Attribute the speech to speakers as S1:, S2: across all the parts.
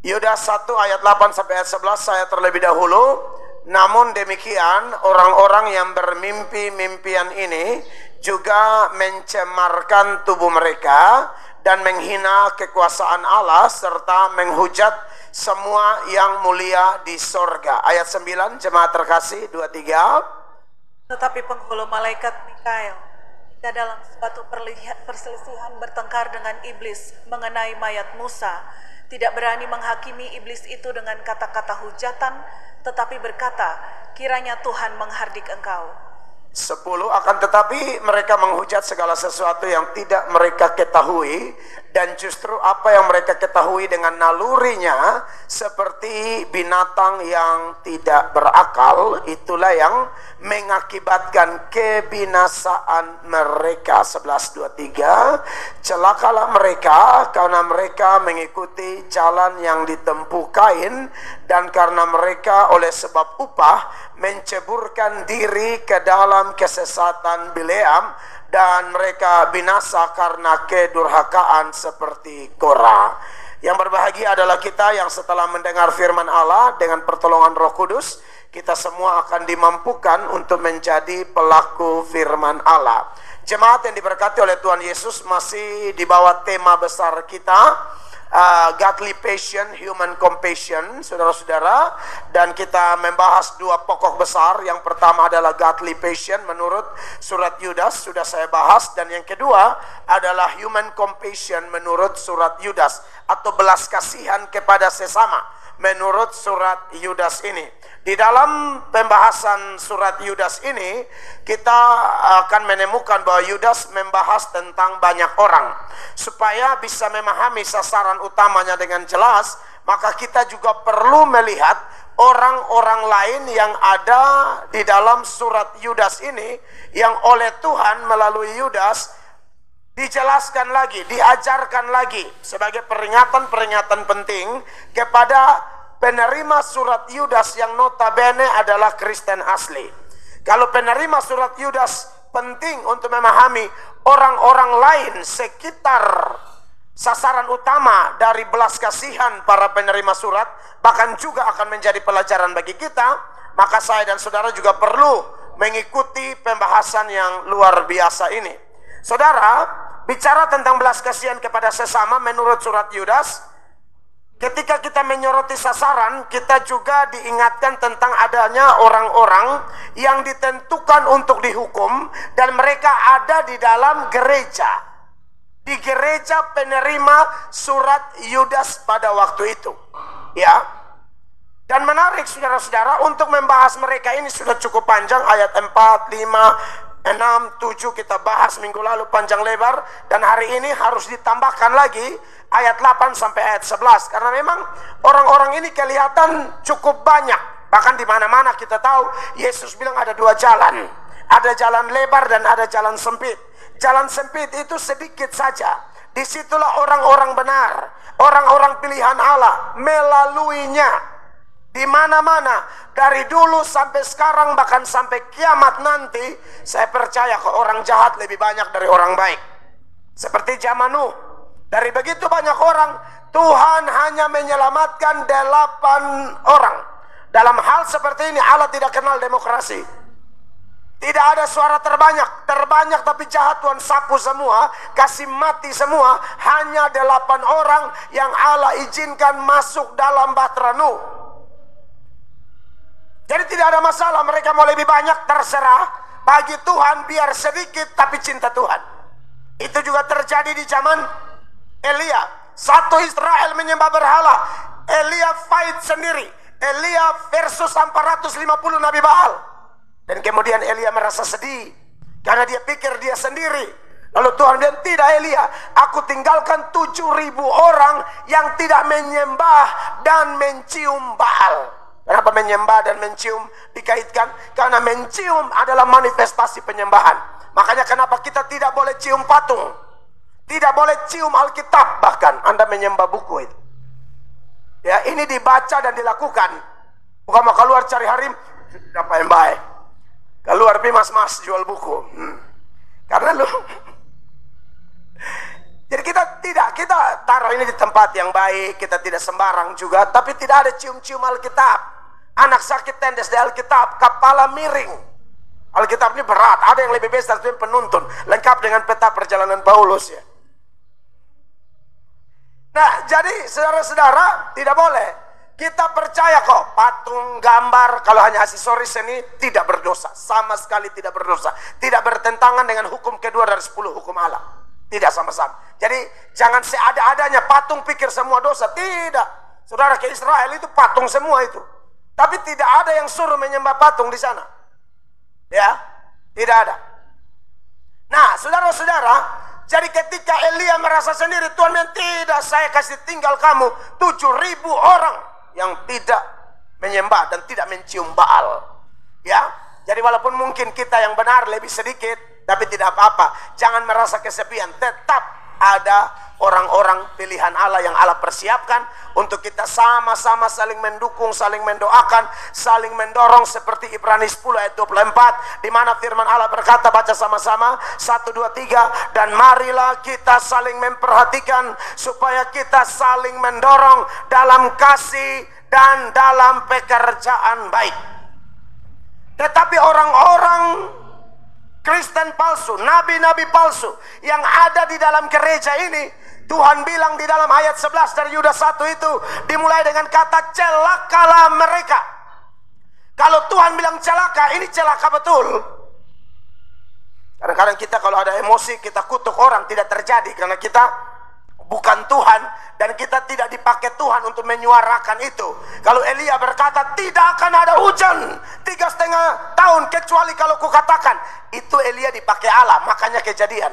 S1: Yudas 1 ayat 8 sampai ayat 11 saya terlebih dahulu. Namun demikian orang-orang yang bermimpi-mimpian ini juga mencemarkan tubuh mereka dan menghina kekuasaan Allah serta menghujat semua yang mulia di sorga. Ayat 9 jemaat terkasih 23.
S2: Tetapi penghulu malaikat Mikael dalam suatu perselisihan bertengkar dengan iblis mengenai mayat Musa, tidak berani menghakimi iblis itu dengan kata-kata hujatan, tetapi berkata, kiranya Tuhan menghardik engkau.
S1: 10. Akan tetapi mereka menghujat segala sesuatu yang tidak mereka ketahui, dan justru apa yang mereka ketahui dengan nalurinya seperti binatang yang tidak berakal, itulah yang mengakibatkan kebinasaan mereka. 11:23. Celakalah mereka karena mereka mengikuti jalan yang ditempuh Kain, dan karena mereka oleh sebab upah menceburkan diri ke dalam kesesatan Bileam, dan mereka binasa karena kedurhakaan seperti Korah. Yang berbahagia adalah kita yang setelah mendengar firman Allah dengan pertolongan Roh Kudus, kita semua akan dimampukan untuk menjadi pelaku firman Allah. Jemaat yang diberkati oleh Tuhan Yesus, masih di bawah tema besar kita, godly passion, human compassion, saudara-saudara, dan kita membahas dua pokok besar. Yang pertama adalah godly passion menurut surat Yudas, sudah saya bahas, dan yang kedua adalah human compassion menurut surat Yudas, atau belas kasihan kepada sesama menurut surat Yudas ini. Di dalam pembahasan surat Yudas ini, kita akan menemukan bahwa Yudas membahas tentang banyak orang. Supaya bisa memahami sasaran utamanya dengan jelas, maka kita juga perlu melihat orang-orang lain yang ada di dalam surat Yudas ini, yang oleh Tuhan melalui Yudas dijelaskan lagi, diajarkan lagi sebagai peringatan-peringatan penting kepada penerima surat Yudas yang notabene adalah Kristen asli. Kalau penerima surat Yudas penting untuk memahami orang-orang lain sekitar sasaran utama dari belas kasihan para penerima surat, bahkan juga akan menjadi pelajaran bagi kita, maka saya dan saudara juga perlu mengikuti pembahasan yang luar biasa ini. Saudara, bicara tentang belas kasihan kepada sesama menurut surat Yudas, ketika kita menyoroti sasaran, kita juga diingatkan tentang adanya orang-orang yang ditentukan untuk dihukum, dan mereka ada di dalam gereja, di gereja penerima surat Yudas pada waktu itu, ya. Dan menarik saudara-saudara, untuk membahas mereka ini sudah cukup panjang, ayat 4, 5, 6, 7 kita bahas minggu lalu panjang lebar, dan hari ini harus ditambahkan lagi ayat 8 sampai ayat 11, karena memang orang-orang ini kelihatan cukup banyak. Bahkan di mana-mana kita tahu Yesus bilang ada dua jalan, ada jalan lebar dan ada jalan sempit. Jalan sempit itu sedikit saja, disitulah orang-orang benar, orang-orang pilihan Allah melaluinya. Di mana-mana, dari dulu sampai sekarang, bahkan sampai kiamat nanti, saya percaya kok orang jahat lebih banyak dari orang baik. Seperti zaman Nuh, dari begitu banyak orang, Tuhan hanya menyelamatkan 8 orang. Dalam hal seperti ini Allah tidak kenal demokrasi. Tidak ada suara terbanyak tapi jahat Tuhan sapu semua, kasih mati semua. Hanya 8 orang yang Allah izinkan masuk dalam bahtera Nuh. Jadi tidak ada masalah, mereka mau lebih banyak terserah. Bagi Tuhan biar sedikit tapi cinta Tuhan. Itu juga terjadi di zaman Elia. Satu Israel menyembah berhala, Elia fight sendiri. Elia versus 450 Nabi Baal. Dan kemudian Elia merasa sedih karena dia pikir dia sendiri. Lalu Tuhan bilang, tidak Elia, aku tinggalkan 7.000 orang yang tidak menyembah dan mencium Baal. Kenapa menyembah dan mencium dikaitkan? Karena mencium adalah manifestasi penyembahan. Makanya kenapa kita tidak boleh cium patung, tidak boleh cium Alkitab, bahkan Anda menyembah buku itu. Ya, ini dibaca dan dilakukan. Bukan mau keluar cari harim, apa yang baik. Keluar pi mas-mas jual buku. Karena lu Jadi kita taruh ini di tempat yang baik, kita tidak sembarang juga, tapi tidak ada cium-cium Alkitab. Anak sakit tendes di Alkitab, kepala miring. Alkitab ini berat, ada yang lebih besar dari penuntun, lengkap dengan peta perjalanan Paulus ya. Nah, jadi saudara-saudara, tidak boleh. Kita percaya kok, patung, gambar, kalau hanya aksesoris seni tidak berdosa. Sama sekali tidak berdosa. Tidak bertentangan dengan hukum kedua dari 10 hukum Allah. Tidak sama-sama. Jadi jangan seada-adanya patung pikir semua dosa. Tidak. Saudara ke Israel itu patung semua itu. Tapi tidak ada yang suruh menyembah patung di sana. Ya, tidak ada. Nah, saudara-saudara, jadi ketika Elia merasa sendiri, Tuhan bilang, tidak, saya kasih tinggal kamu 7.000 orang yang tidak menyembah dan tidak mencium Baal. Ya, jadi walaupun mungkin kita yang benar lebih sedikit, tapi tidak apa-apa. Jangan merasa kesepian. Tetap ada orang-orang pilihan Allah yang Allah persiapkan untuk kita sama-sama saling mendukung, saling mendoakan, saling mendorong seperti Ibrani 10 ayat 24 di mana firman Allah berkata, baca sama-sama 1, 2, 3, dan marilah kita saling memperhatikan supaya kita saling mendorong dalam kasih dan dalam pekerjaan baik. Tetapi orang-orang Kristen palsu, nabi-nabi palsu yang ada di dalam gereja ini, Tuhan bilang di dalam ayat 11 dari Yudas 1 itu, dimulai dengan kata celakalah mereka. Kalau Tuhan bilang celaka, ini celaka betul. Kadang-kadang kita kalau ada emosi, kita kutuk orang, tidak terjadi karena kita bukan Tuhan dan kita tidak dipakai Tuhan untuk menyuarakan itu. Kalau Elia berkata tidak akan ada hujan 3,5 tahun kecuali kalau kukatakan, itu Elia dipakai Allah, makanya kejadian.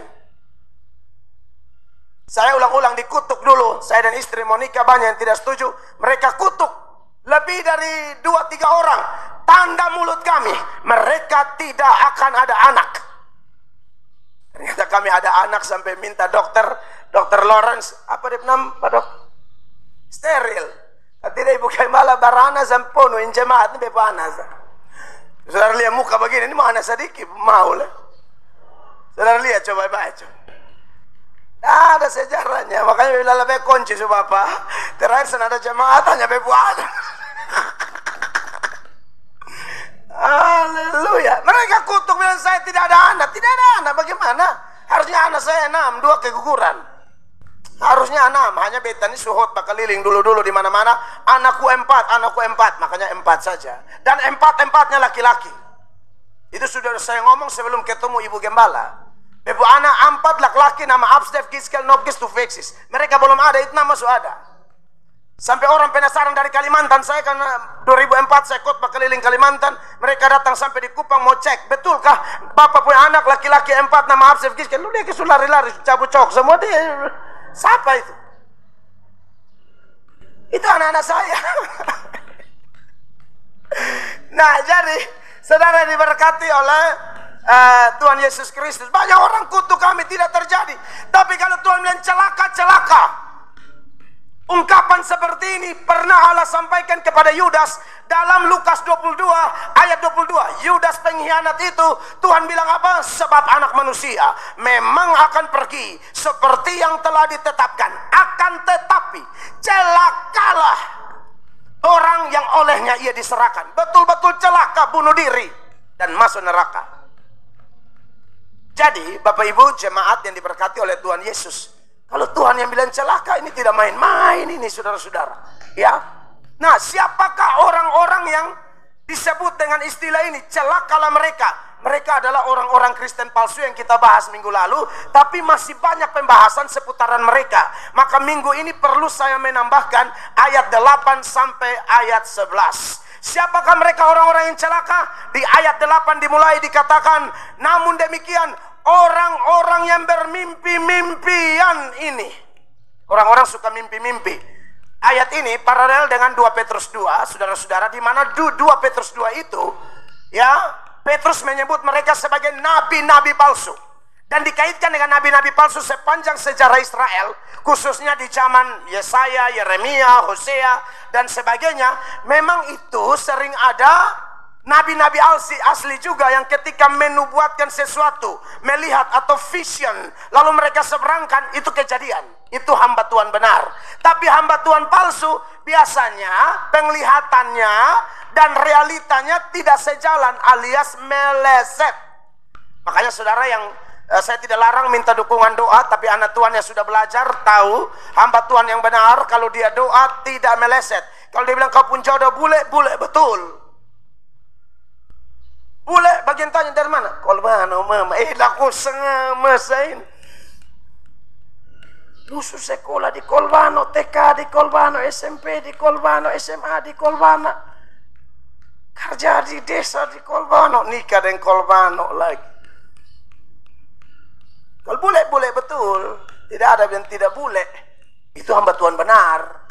S1: Saya ulang-ulang dikutuk dulu, saya dan istri Monica banyak yang tidak setuju, mereka kutuk lebih dari 2-3 orang, tanda mulut kami, mereka tidak akan ada anak. Ternyata kami ada anak sampai minta Dokter Lawrence, apa dia nama Pak Dok? Steril. Tidak ibu gembala barana sampono in jemaat ini bepanas. Saudara lihat muka begini, ini mana sedikit mau lah. Saudara lihat coba baca. Ada sejarahnya, makanya bila lebih kunci su Bapak. Terakhir sana ada jemaat hanya bepuana. Haleluya. Mereka kutuk bilang saya tidak ada anak. Tidak ada anak, bagaimana? Harusnya anak saya 6, 2 keguguran. Harusnya 6, hanya Betani suhut bakal keliling dulu-dulu di mana-mana. Anakku 4, makanya 4 saja. Dan 4-4-nya laki-laki. Itu sudah saya ngomong sebelum ketemu Ibu Gembala. Ibu anak 4 laki-laki, nama Abstef, Kiskel, Nobkis, Tufeksis. Mereka belum ada, itu nama sudah ada. Sampai orang penasaran dari Kalimantan, saya karena 2004 saya khotbah keliling Kalimantan, mereka datang sampai di Kupang mau cek, betulkah Bapak punya anak laki-laki 4 nama Abstef, Kiskel? Lu dia kesul lari-lari, cabut cok semua dia. Siapa itu? Itu anak-anak saya. Nah, jadi saudara diberkati oleh Tuhan Yesus Kristus. Banyak orang kutuk kami, tidak terjadi. Tapi kalau Tuhan bilang celaka-celaka, ungkapan seperti ini pernah Allah sampaikan kepada Yudas dalam Lukas 22 ayat 22. Yudas pengkhianat itu Tuhan bilang apa? Sebab anak manusia memang akan pergi seperti yang telah ditetapkan, akan tetapi celakalah orang yang olehnya ia diserahkan. Betul-betul celaka, bunuh diri dan masuk neraka. Jadi Bapak Ibu jemaat yang diberkati oleh Tuhan Yesus, kalau Tuhan yang bilang celaka, ini tidak main-main ini saudara-saudara. Ya. Nah, siapakah orang-orang yang disebut dengan istilah ini? Celakalah mereka. Mereka adalah orang-orang Kristen palsu yang kita bahas minggu lalu, tapi masih banyak pembahasan seputaran mereka. Maka minggu ini perlu saya menambahkan ayat 8 sampai ayat 11. Siapakah mereka orang-orang yang celaka? Di ayat 8 dimulai dikatakan, namun demikian orang-orang yang bermimpi-mimpian ini. Orang-orang suka mimpi-mimpi. Ayat ini paralel dengan 2 Petrus 2, saudara-saudara, di mana 2 Petrus 2 itu, ya, Petrus menyebut mereka sebagai nabi-nabi palsu. Dan dikaitkan dengan nabi-nabi palsu sepanjang sejarah Israel, khususnya di zaman Yesaya, Yeremia, Hosea, dan sebagainya. Memang itu sering ada Nabi-nabi asli juga yang ketika menubuatkan sesuatu, melihat atau vision, lalu mereka seberangkan, itu kejadian. Itu hamba Tuhan benar. Tapi hamba Tuhan palsu, biasanya penglihatannya dan realitanya tidak sejalan alias meleset. Makanya saudara yang saya tidak larang minta dukungan doa, tapi anak Tuhan yang sudah belajar tahu hamba Tuhan yang benar kalau dia doa tidak meleset. Kalau dia bilang kau pun jodoh bule betul. Bule bagian tanya dari mana? Kolbano mama. Laku sengamasain. Lusu sekolah di Kolbano, TK di Kolbano, SMP di Kolbano, SMA di Kolbano. Kerja di desa di Kolbano, nikah dengan Kolbano lagi. Kalau bule betul. Tidak ada yang tidak bule. Itu hamba Tuhan benar.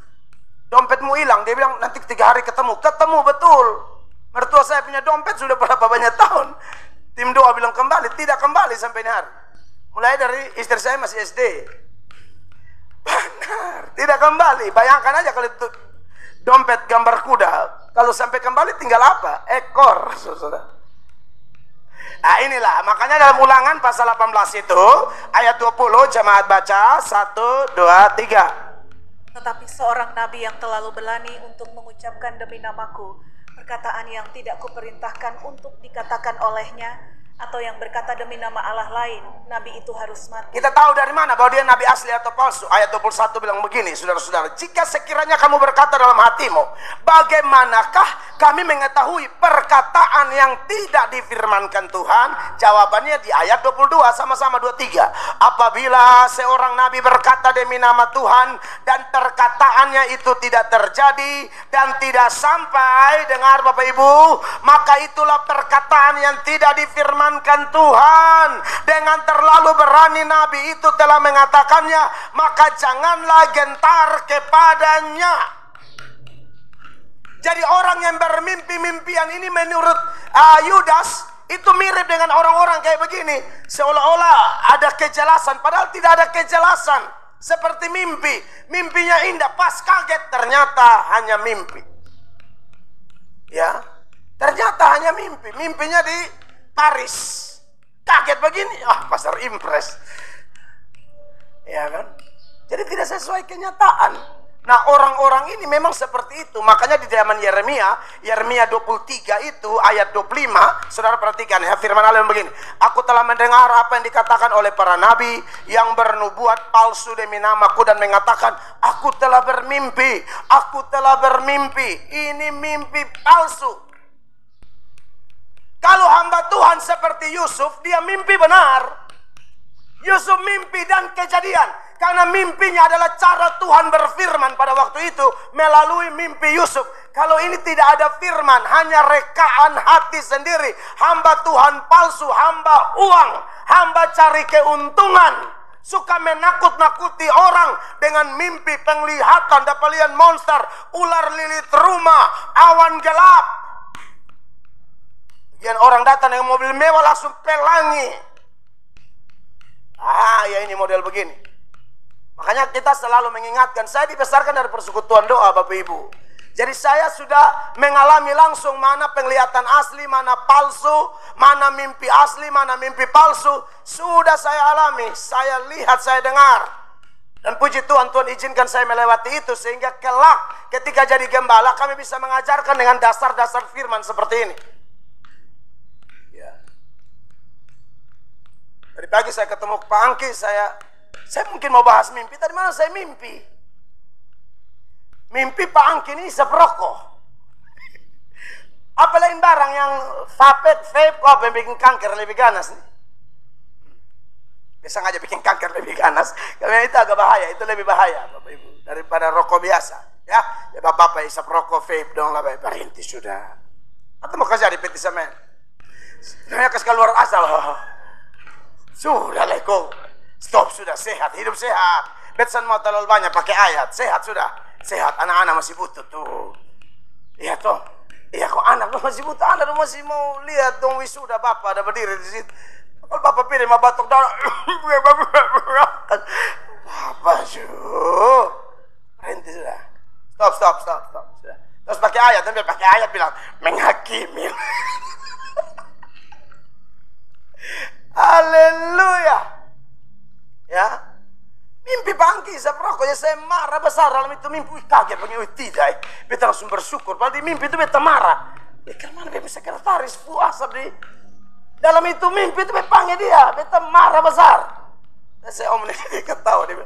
S1: Dompetmu hilang, dia bilang nanti 3 hari ketemu. Ketemu betul. Mertua saya punya dompet sudah berapa banyak tahun. Tim doa bilang kembali, tidak kembali sampai hari. Mulai dari istri saya masih SD. Benar, tidak kembali. Bayangkan aja kalau itu dompet gambar kuda, kalau sampai kembali tinggal apa? Ekor, saudara. Nah inilah, makanya dalam Ulangan pasal 18 itu, ayat 20, jemaat baca, 1, 2, 3.
S2: Tetapi seorang nabi yang terlalu berani untuk mengucapkan demi namaku perkataan yang tidak kuperintahkan untuk dikatakan olehnya, atau yang berkata demi nama Allah lain, nabi itu harus mati.
S1: Kita tahu dari mana bahwa dia nabi asli atau palsu? Ayat 21 bilang begini, saudara-saudara, jika sekiranya kamu berkata dalam hatimu, bagaimanakah kami mengetahui perkataan yang tidak difirmankan Tuhan? Jawabannya di ayat 22, sama-sama 23. Apabila seorang nabi berkata demi nama Tuhan dan perkataannya itu tidak terjadi dan tidak sampai, dengar Bapak Ibu, maka itulah perkataan yang tidak difirmankan Tuhan. Dengan terlalu berani nabi itu telah mengatakannya, maka janganlah gentar kepadanya. Jadi orang yang bermimpi-mimpian ini menurut Yudas itu mirip dengan orang-orang kayak begini, seolah-olah ada kejelasan padahal tidak ada kejelasan. Seperti mimpi, mimpinya indah, pas kaget ternyata hanya mimpi. Ya, ternyata hanya mimpi. Mimpinya di Paris, kaget begini, pasar impres, ya kan? Jadi tidak sesuai kenyataan. Nah orang-orang ini memang seperti itu. Makanya di zaman Yeremia 23 itu ayat 25, saudara perhatikan ya, firman Allah yang begini, aku telah mendengar apa yang dikatakan oleh para nabi yang bernubuat palsu demi namaku dan mengatakan, aku telah bermimpi, ini mimpi palsu. Kalau hamba Tuhan seperti Yusuf, dia mimpi benar. Yusuf mimpi dan kejadian. Karena mimpinya adalah cara Tuhan berfirman pada waktu itu melalui mimpi Yusuf. Kalau ini tidak ada firman, hanya rekaan hati sendiri. Hamba Tuhan palsu, hamba uang, hamba cari keuntungan. Suka menakut-nakuti orang dengan mimpi, penglihatan, dapat lihat monster, ular lilit rumah, awan gelap. Yang orang datang dengan mobil mewah langsung pelangi. Ya ini model begini. Makanya kita selalu mengingatkan, saya dibesarkan dari persekutuan doa Bapak Ibu. Jadi saya sudah mengalami langsung mana penglihatan asli, mana palsu, mana mimpi asli, mana mimpi palsu. Sudah saya alami, saya lihat, saya dengar. Dan puji Tuhan, Tuhan izinkan saya melewati itu sehingga kelak ketika jadi gembala kami bisa mengajarkan dengan dasar-dasar firman seperti ini. Tadi pagi saya ketemu Pak Angki, saya mungkin mau bahas mimpi. Tadi mana saya mimpi? Mimpi Pak Angki ini isap rokok. Apa lain barang yang vape, kok bikin kanker lebih ganas nih? Bisa aja bikin kanker lebih ganas. Karena itu agak bahaya, itu lebih bahaya Bapak Ibu daripada rokok biasa. Ya Bapak isap rokok, vape dong lah, berhenti sudah. Atau mau kerja di PT Semen? Saya kasih keluar asal. Sudah leko, stop sudah, sehat, hidup sehat. Betsan mau terlalu banyak pakai ayat, sehat sudah, sehat. Anak-anak masih butuh tuh. Iya toh, iya kok anak masih butuh, anak masih mau lihat dong wisuda bapak ada berdiri di situ. Kalau bapak pilih mau batuk darah, bapak berhenti sudah. Stop, sudah. Terus pakai ayat, dan pakai ayat bilang menghakimi. Haleluya. Ya. Mimpi bangki pokoknya saya marah besar dalam itu mimpi. Kaget begini, tidak. Beta langsung bersyukur. Padahal di mimpi itu beta marah. Kemana beta sekretaris puasa di dalam itu mimpi itu beta panggil dia. Beta marah besar. Dan saya ini ketawa dia.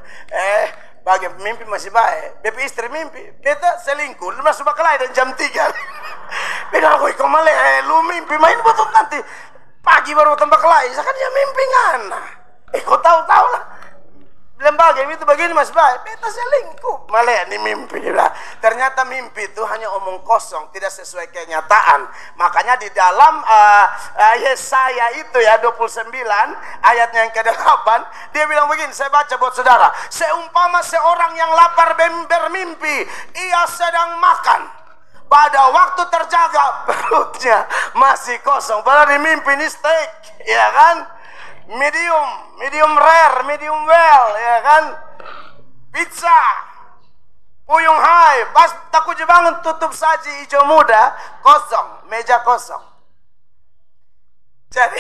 S1: Bagi mimpi masih baik. Beta istri mimpi. Beta selingkuh. Lu masuk bakalai dan jam 3. Beta aku ikut maleh. Lu mimpi main betul nanti. Pagi baru tembak lain. Saya kan dia mimpi ngana. Kau tahu lah. Lembaga itu begini mas baik, beta selingkuh. Malah ini mimpi lah. Ternyata mimpi itu hanya omong kosong, tidak sesuai kenyataan. Makanya di dalam Yesaya itu ya 29 ayatnya yang ke-8, dia bilang begini, saya baca buat saudara. Seumpama seorang yang lapar bermimpi, ia sedang makan. Pada waktu terjaga perutnya masih kosong. Padahal di mimpi ini steak, ya kan? Medium rare, medium well, ya kan? Pizza, puyung hai, pas takut bangun tutup saji hijau muda, kosong, meja kosong. Jadi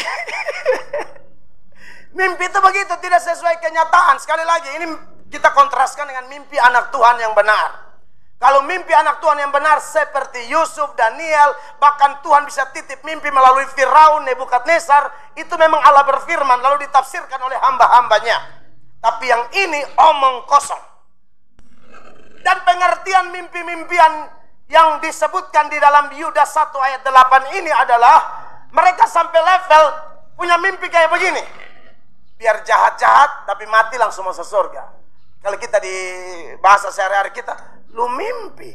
S1: mimpi itu begitu, tidak sesuai kenyataan. Sekali lagi, ini kita kontraskan dengan mimpi anak Tuhan yang benar. Kalau mimpi anak Tuhan yang benar seperti Yusuf, Daniel, bahkan Tuhan bisa titip mimpi melalui Firaun, Nebukadnezar, itu memang Allah berfirman lalu ditafsirkan oleh hamba-hambanya. Tapi yang ini omong kosong. Dan pengertian mimpi-mimpian yang disebutkan di dalam Yudas 1 ayat 8 ini adalah mereka sampai level punya mimpi kayak begini. Biar jahat-jahat tapi mati langsung masuk surga. Kalau kita di bahasa sehari-hari kita, lu mimpi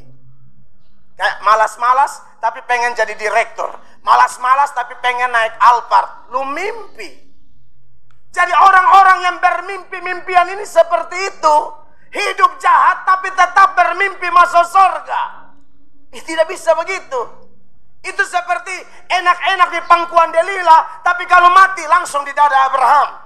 S1: kayak malas-malas tapi pengen jadi direktur, malas-malas tapi pengen naik Alphard, lu mimpi. Jadi orang-orang yang bermimpi-mimpian ini seperti itu, hidup jahat tapi tetap bermimpi masuk surga. Tidak bisa begitu. Itu seperti enak-enak di pangkuan Delila, tapi kalau mati langsung di dada Abraham.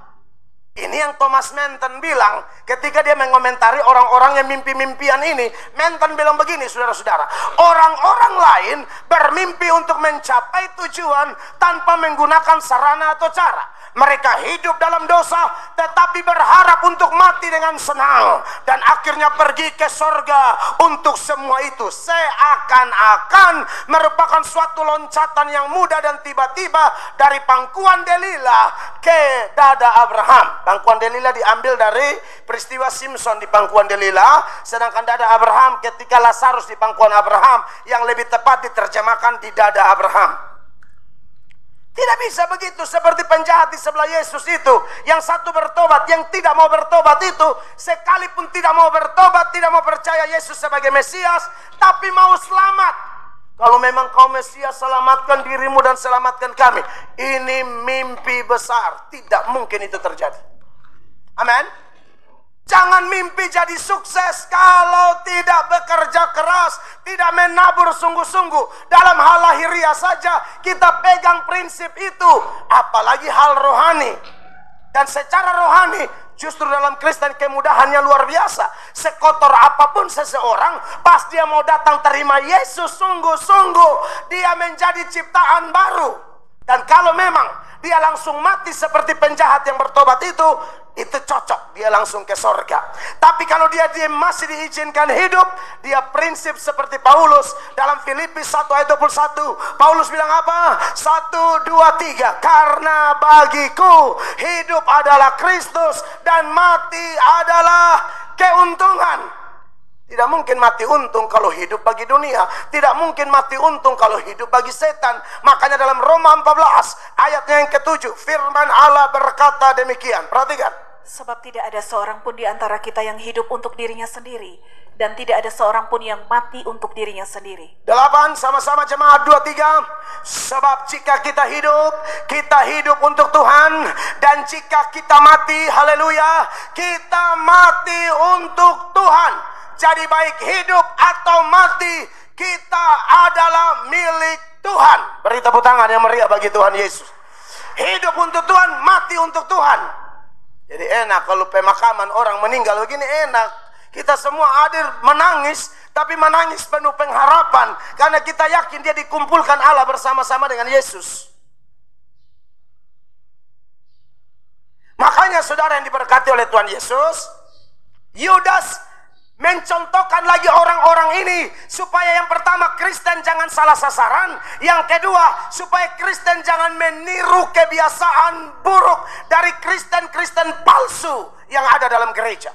S1: Ini yang Thomas Manton bilang ketika dia mengomentari orang-orang yang mimpi-mimpian ini. Manton bilang begini, saudara-saudara, orang-orang lain bermimpi untuk mencapai tujuan tanpa menggunakan sarana atau cara. Mereka hidup dalam dosa tetapi berharap untuk mati dengan senang dan akhirnya pergi ke sorga. Untuk semua itu seakan-akan merupakan suatu loncatan yang mudah dan tiba-tiba dari pangkuan Delila ke dada Abraham. Pangkuan Delila diambil dari peristiwa Simpson di pangkuan Delila, sedangkan dada Abraham ketika Lazarus di pangkuan Abraham, yang lebih tepat diterjemahkan di dada Abraham. Tidak bisa begitu seperti penjahat di sebelah Yesus itu. Yang satu bertobat, yang tidak mau bertobat itu sekalipun tidak mau bertobat, tidak mau percaya Yesus sebagai Mesias, tapi mau selamat. Kalau memang kau Mesias, selamatkan dirimu dan selamatkan kami. Ini mimpi besar, tidak mungkin itu terjadi. Amin. Jangan mimpi jadi sukses kalau tidak bekerja keras, tidak menabur sungguh-sungguh. Dalam hal lahiriah saja kita pegang prinsip itu, apalagi hal rohani. Dan secara rohani justru dalam Kristen kemudahannya luar biasa. Sekotor apapun seseorang, pas dia mau datang terima Yesus sungguh-sungguh, dia menjadi ciptaan baru. Dan kalau memang dia langsung mati seperti penjahat yang bertobat itu cocok, dia langsung ke sorga. Tapi kalau dia masih diizinkan hidup, dia prinsip seperti Paulus dalam Filipi 1 ayat 21. Paulus bilang apa? 1, 2, 3. Karena bagiku hidup adalah Kristus dan mati adalah keuntungan. Tidak mungkin mati untung kalau hidup bagi dunia. Tidak mungkin mati untung kalau hidup bagi setan. Makanya dalam Roma 14 ayatnya yang ke-7, firman Allah berkata demikian. Perhatikan.
S2: Sebab tidak ada seorang pun di antara kita yang hidup untuk dirinya sendiri, dan tidak ada seorang pun yang mati untuk dirinya sendiri.
S1: 8, sama-sama jemaat 2, 3. Sebab jika kita hidup untuk Tuhan. Dan jika kita mati, haleluya, kita mati untuk Tuhan. Jadi baik hidup atau mati, kita adalah milik Tuhan. Beri tepuk tangan yang meriah bagi Tuhan Yesus. Hidup untuk Tuhan, mati untuk Tuhan. Jadi enak kalau pemakaman orang meninggal begini, enak. Kita semua hadir menangis tapi menangis penuh pengharapan karena kita yakin dia dikumpulkan Allah bersama-sama dengan Yesus. Makanya saudara yang diberkati oleh Tuhan Yesus, Yudas mencontohkan lagi orang-orang ini supaya yang pertama Kristen jangan salah sasaran, yang kedua supaya Kristen jangan meniru kebiasaan buruk dari Kristen-Kristen palsu yang ada dalam gereja.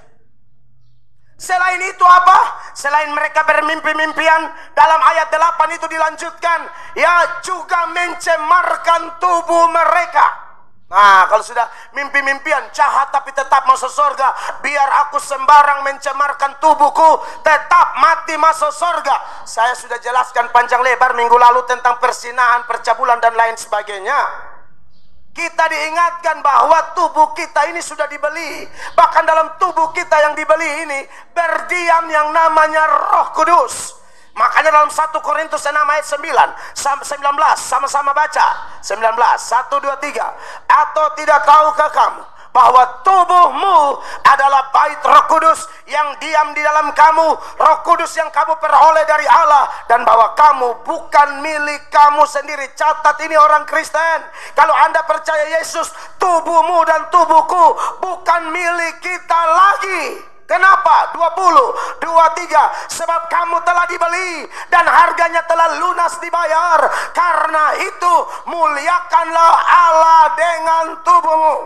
S1: Selain itu apa? Selain mereka bermimpi-mimpian, dalam ayat 8 itu dilanjutkan, ya juga mencemarkan tubuh mereka. Nah, kalau sudah mimpi-mimpian jahat tapi tetap masuk surga, biar aku sembarang mencemarkan tubuhku, tetap mati masuk surga. Saya sudah jelaskan panjang lebar minggu lalu tentang persinahan, percabulan dan lain sebagainya. Kita diingatkan bahwa tubuh kita ini sudah dibeli. Bahkan dalam tubuh kita yang dibeli ini berdiam yang namanya Roh Kudus. Makanya dalam 1 Korintus 6 ayat 19 sama-sama baca. 19, 1, 2, 3. Atau tidak tahukah kamu bahwa tubuhmu adalah bait Roh Kudus yang diam di dalam kamu, Roh Kudus yang kamu peroleh dari Allah, dan bahwa kamu bukan milik kamu sendiri. Catat ini orang Kristen, kalau Anda percaya Yesus, tubuhmu dan tubuhku bukan milik kita lagi. Kenapa? 20, 23. Sebab kamu telah dibeli dan harganya telah lunas dibayar. Karena itu muliakanlah Allah dengan tubuhmu.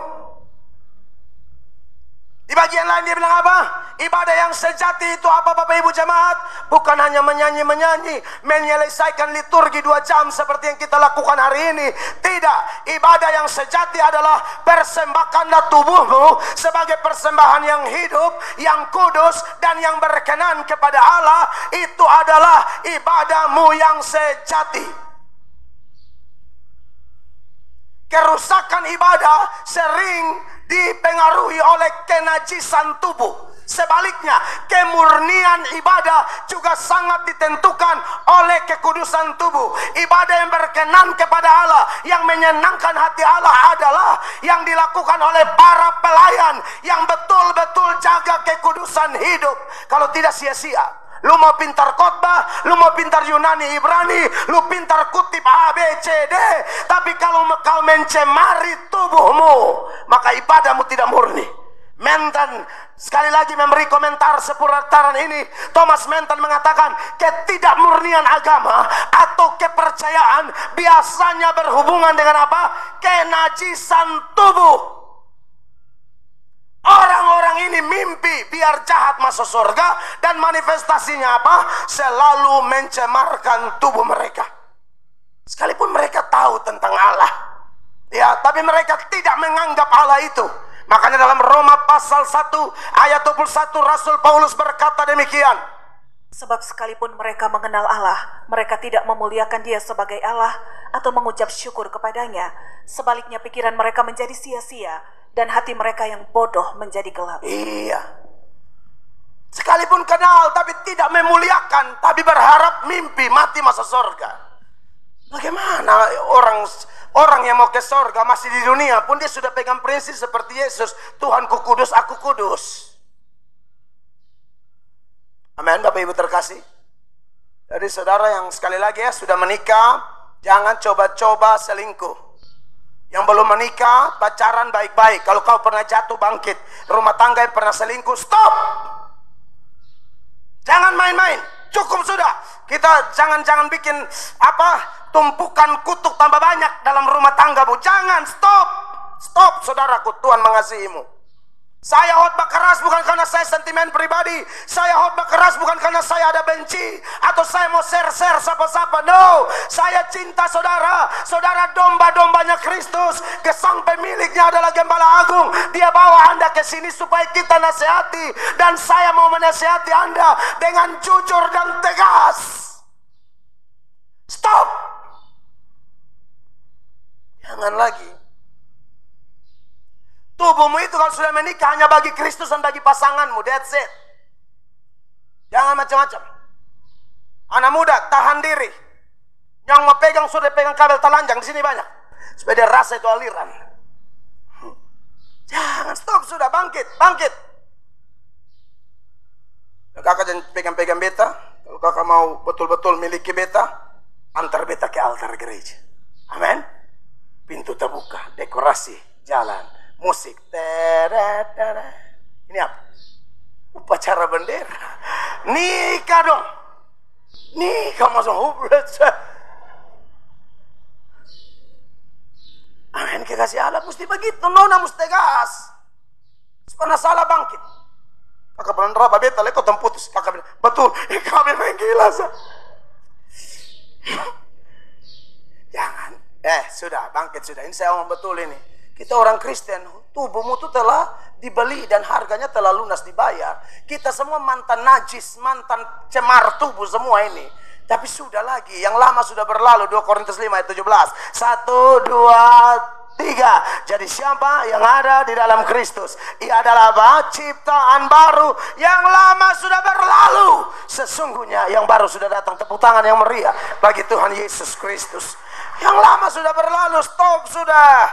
S1: Di bagian lain dia bilang apa? Ibadah yang sejati itu apa Bapak Ibu jemaat? Bukan hanya menyanyi-menyanyi, menyelesaikan liturgi 2 jam seperti yang kita lakukan hari ini. Tidak. Ibadah yang sejati adalah persembahkanlah tubuhmu sebagai persembahan yang hidup, yang kudus, dan yang berkenan kepada Allah. Itu adalah ibadahmu yang sejati. Kerusakan ibadah sering dipengaruhi oleh kenajisan tubuh. Sebaliknya, kemurnian ibadah juga sangat ditentukan oleh kekudusan tubuh. Ibadah yang berkenan kepada Allah, yang menyenangkan hati Allah adalah yang dilakukan oleh para pelayan yang betul-betul jaga kekudusan hidup. Kalau tidak sia-sia. Lu mau pintar khotbah, lu mau pintar Yunani, Ibrani, lu pintar kutip A, B, C, D, tapi kalau kau mencemari tubuhmu, maka ibadahmu tidak murni. Menton sekali lagi memberi komentar seputaran ini. Thomas Menton mengatakan, ketidakmurnian agama atau kepercayaan biasanya berhubungan dengan apa? Kenajisan tubuh. Orang-orang ini mimpi biar jahat masuk surga, dan manifestasinya apa? Selalu mencemarkan tubuh mereka. Sekalipun mereka tahu tentang Allah, ya, tapi mereka tidak menganggap Allah itu. Makanya dalam Roma pasal 1 ayat 21 Rasul Paulus berkata demikian.
S2: Sebab sekalipun mereka mengenal Allah, mereka tidak memuliakan Dia sebagai Allah atau mengucap syukur kepadanya. Sebaliknya pikiran mereka menjadi sia-sia, dan hati mereka yang bodoh menjadi gelap.
S1: Iya. Sekalipun kenal tapi tidak memuliakan, tapi berharap mimpi mati masuk surga. Bagaimana orang yang mau ke surga masih di dunia pun dia sudah pegang prinsip seperti Yesus, Tuhanku kudus, aku kudus. Amin Bapak Ibu terkasih. Jadi saudara yang sekali lagi ya sudah menikah, jangan coba-coba selingkuh. Yang belum menikah, pacaran baik-baik. Kalau kau pernah jatuh, bangkit. Rumah tangga yang pernah selingkuh, stop. Jangan main-main. Cukup sudah. Kita jangan bikin tumpukan kutuk tambah banyak dalam rumah tanggamu. Jangan, stop. Stop saudaraku, Tuhan mengasihimu. Saya khotbah keras bukan karena saya sentimen pribadi. Saya khotbah keras bukan karena saya ada benci atau saya mau share-share sapa-sapa. No, saya cinta saudara. Saudara domba-dombanya Kristus. Sang pemiliknya adalah Gembala Agung. Dia bawa Anda ke sini supaya kita nasihati, dan saya mau menasihati Anda dengan jujur dan tegas. Stop. Jangan lagi. Tubuhmu itu kalau sudah menikah hanya bagi Kristus dan bagi pasanganmu. That's it. Jangan macam-macam. Anak muda, tahan diri. Yang mau pegang sudah pegang kabel telanjang di sini banyak. Supaya dia rasa itu aliran. Jangan, stop sudah, bangkit. Kakak jangan pegang-pegang beta. Kalau kakak mau betul-betul miliki beta, antar beta ke altar gereja. Amin. Pintu terbuka, dekorasi, jalan, musik. Ini apa? Upacara bendera. Nikah dong. Nikah masuk hublet. Amin, kekasih Allah mesti begitu, nona mesti tegas. Pernah salah bangkit. Kakak pernah neraba beta, lekot dan putus. Kakak bilang, betul, kami main gila. Jangan. Sudah, bangkit sudah. Ini saya ngomong betul ini. Kita orang Kristen, tubuhmu itu telah dibeli dan harganya telah lunas dibayar. Kita semua mantan najis, mantan cemar tubuh semua ini. Tapi sudah lagi, yang lama sudah berlalu. 2 Korintus 5 ayat 17. 1, 2, 3. Jadi siapa yang ada di dalam Kristus? Ia adalah apa? Ciptaan baru. Yang lama sudah berlalu. Sesungguhnya yang baru sudah datang. Tepuk tangan yang meriah bagi Tuhan Yesus Kristus. Yang lama sudah berlalu. Stop sudah.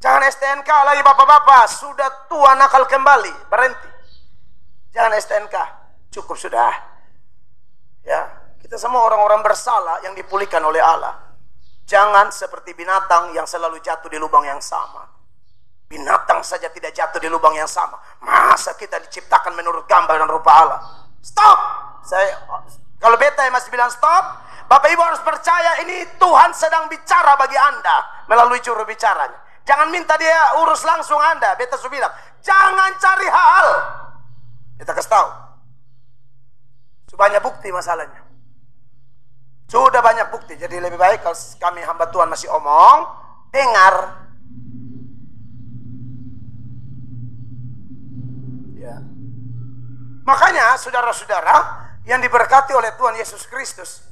S1: Jangan STNK lagi bapak-bapak. Sudah tua nakal kembali. Berhenti. Jangan STNK. Cukup sudah. Ya. Kita semua orang-orang bersalah yang dipulihkan oleh Allah. Jangan seperti binatang yang selalu jatuh di lubang yang sama. Binatang saja tidak jatuh di lubang yang sama. Masa kita diciptakan menurut gambar dan rupa Allah? Stop! Kalau beta yang masih bilang stop, Bapak Ibu harus percaya ini Tuhan sedang bicara bagi Anda melalui juru bicaranya. Jangan minta dia urus langsung Anda. Beta sudah bilang, jangan cari hal. Beta kasih tahu. Banyak bukti masalahnya. Sudah banyak bukti. Jadi lebih baik kalau kami hamba Tuhan masih omong, dengar. Ya. Makanya saudara-saudara yang diberkati oleh Tuhan Yesus Kristus,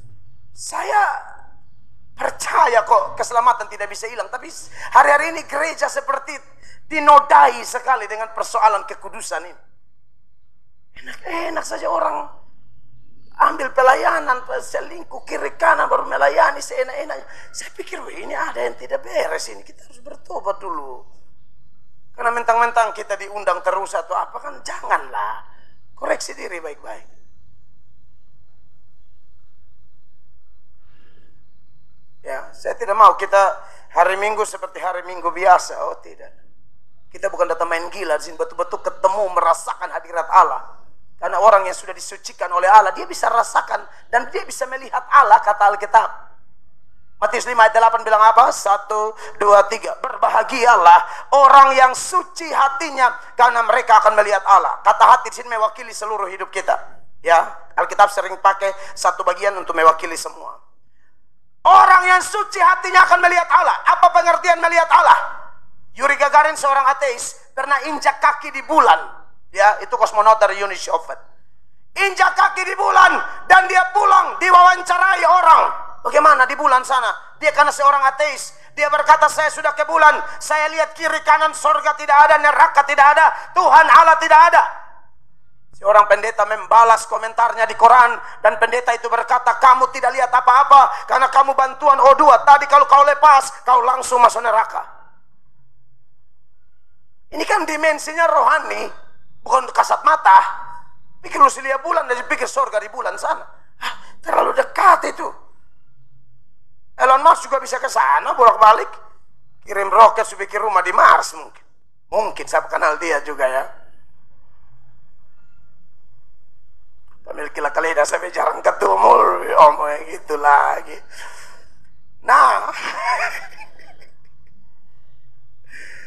S1: saya percaya kok keselamatan tidak bisa hilang. Tapi hari-hari ini gereja seperti dinodai sekali dengan persoalan kekudusan ini. Enak-enak saja orang ambil pelayanan, selingkuh kiri kanan baru melayani seenak-enaknya. Saya pikir ini ada yang tidak beres ini. Kita harus bertobat dulu. Karena mentang-mentang kita diundang terus atau apa kan, janganlah. Koreksi diri baik-baik. Ya, saya tidak mau kita hari Minggu seperti hari Minggu biasa. Oh tidak. Kita bukan datang main gila di sini, betul-betul ketemu merasakan hadirat Allah. Karena orang yang sudah disucikan oleh Allah, dia bisa rasakan dan dia bisa melihat Allah, kata Alkitab. Matius 5 ayat 8 bilang apa? 1, 2, 3. Berbahagialah orang yang suci hatinya, karena mereka akan melihat Allah. Kata hati di sini mewakili seluruh hidup kita. Ya, Alkitab sering pakai satu bagian untuk mewakili semua. Orang yang suci hatinya akan melihat Allah. Apa pengertian melihat Allah? Yuri Gagarin, seorang ateis, pernah injak kaki di bulan. Ya, itu kosmonaut dari Uni Soviet. Injak kaki di bulan dan dia pulang diwawancarai orang. Bagaimana di bulan sana? Dia karena seorang ateis. Dia berkata, saya sudah ke bulan. Saya lihat kiri kanan, sorga tidak ada, neraka tidak ada, Tuhan Allah tidak ada. Seorang pendeta membalas komentarnya di Quran. Dan pendeta itu berkata, kamu tidak lihat apa-apa karena kamu bantuan O2. Tadi kalau kau lepas, kau langsung masuk neraka. Ini kan dimensinya rohani. Bukan kasat mata. Pikir lu lihat bulan dan pikir surga di bulan sana. Terlalu dekat itu. Elon Musk juga bisa ke sana bolak-balik. Kirim roket supaya bikin rumah di Mars mungkin. Mungkin saya kenal dia juga ya. Pemilik Kilakaleda saya jarang ketemu. Omongnya gitu lagi. Nah.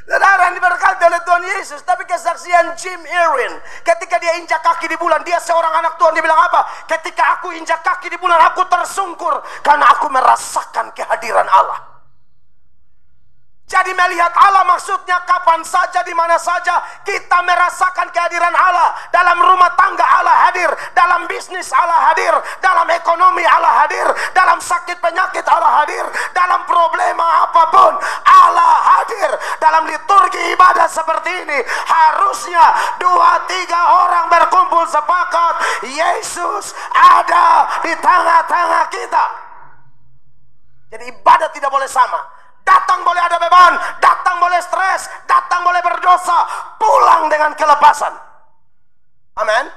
S1: Saudara yang diberkati oleh Tuhan Yesus. Tapi kesaksian Jim Irwin, ketika dia injak kaki di bulan, dia seorang anak Tuhan, dia bilang apa? Ketika aku injak kaki di bulan, aku tersungkur karena aku merasakan kehadiran Allah. Jadi melihat Allah maksudnya kapan saja, di mana saja kita merasakan kehadiran Allah. Dalam rumah tangga Allah hadir, dalam bisnis Allah hadir, dalam ekonomi Allah hadir, dalam sakit penyakit Allah hadir, dalam problema apapun Allah hadir. Dalam liturgi ibadah seperti ini harusnya 2-3 orang berkumpul sepakat, Yesus ada di tengah-tengah kita. Jadi ibadah tidak boleh sama. Datang boleh ada beban, datang boleh stres, datang boleh berdosa, pulang dengan kelepasan. Amin.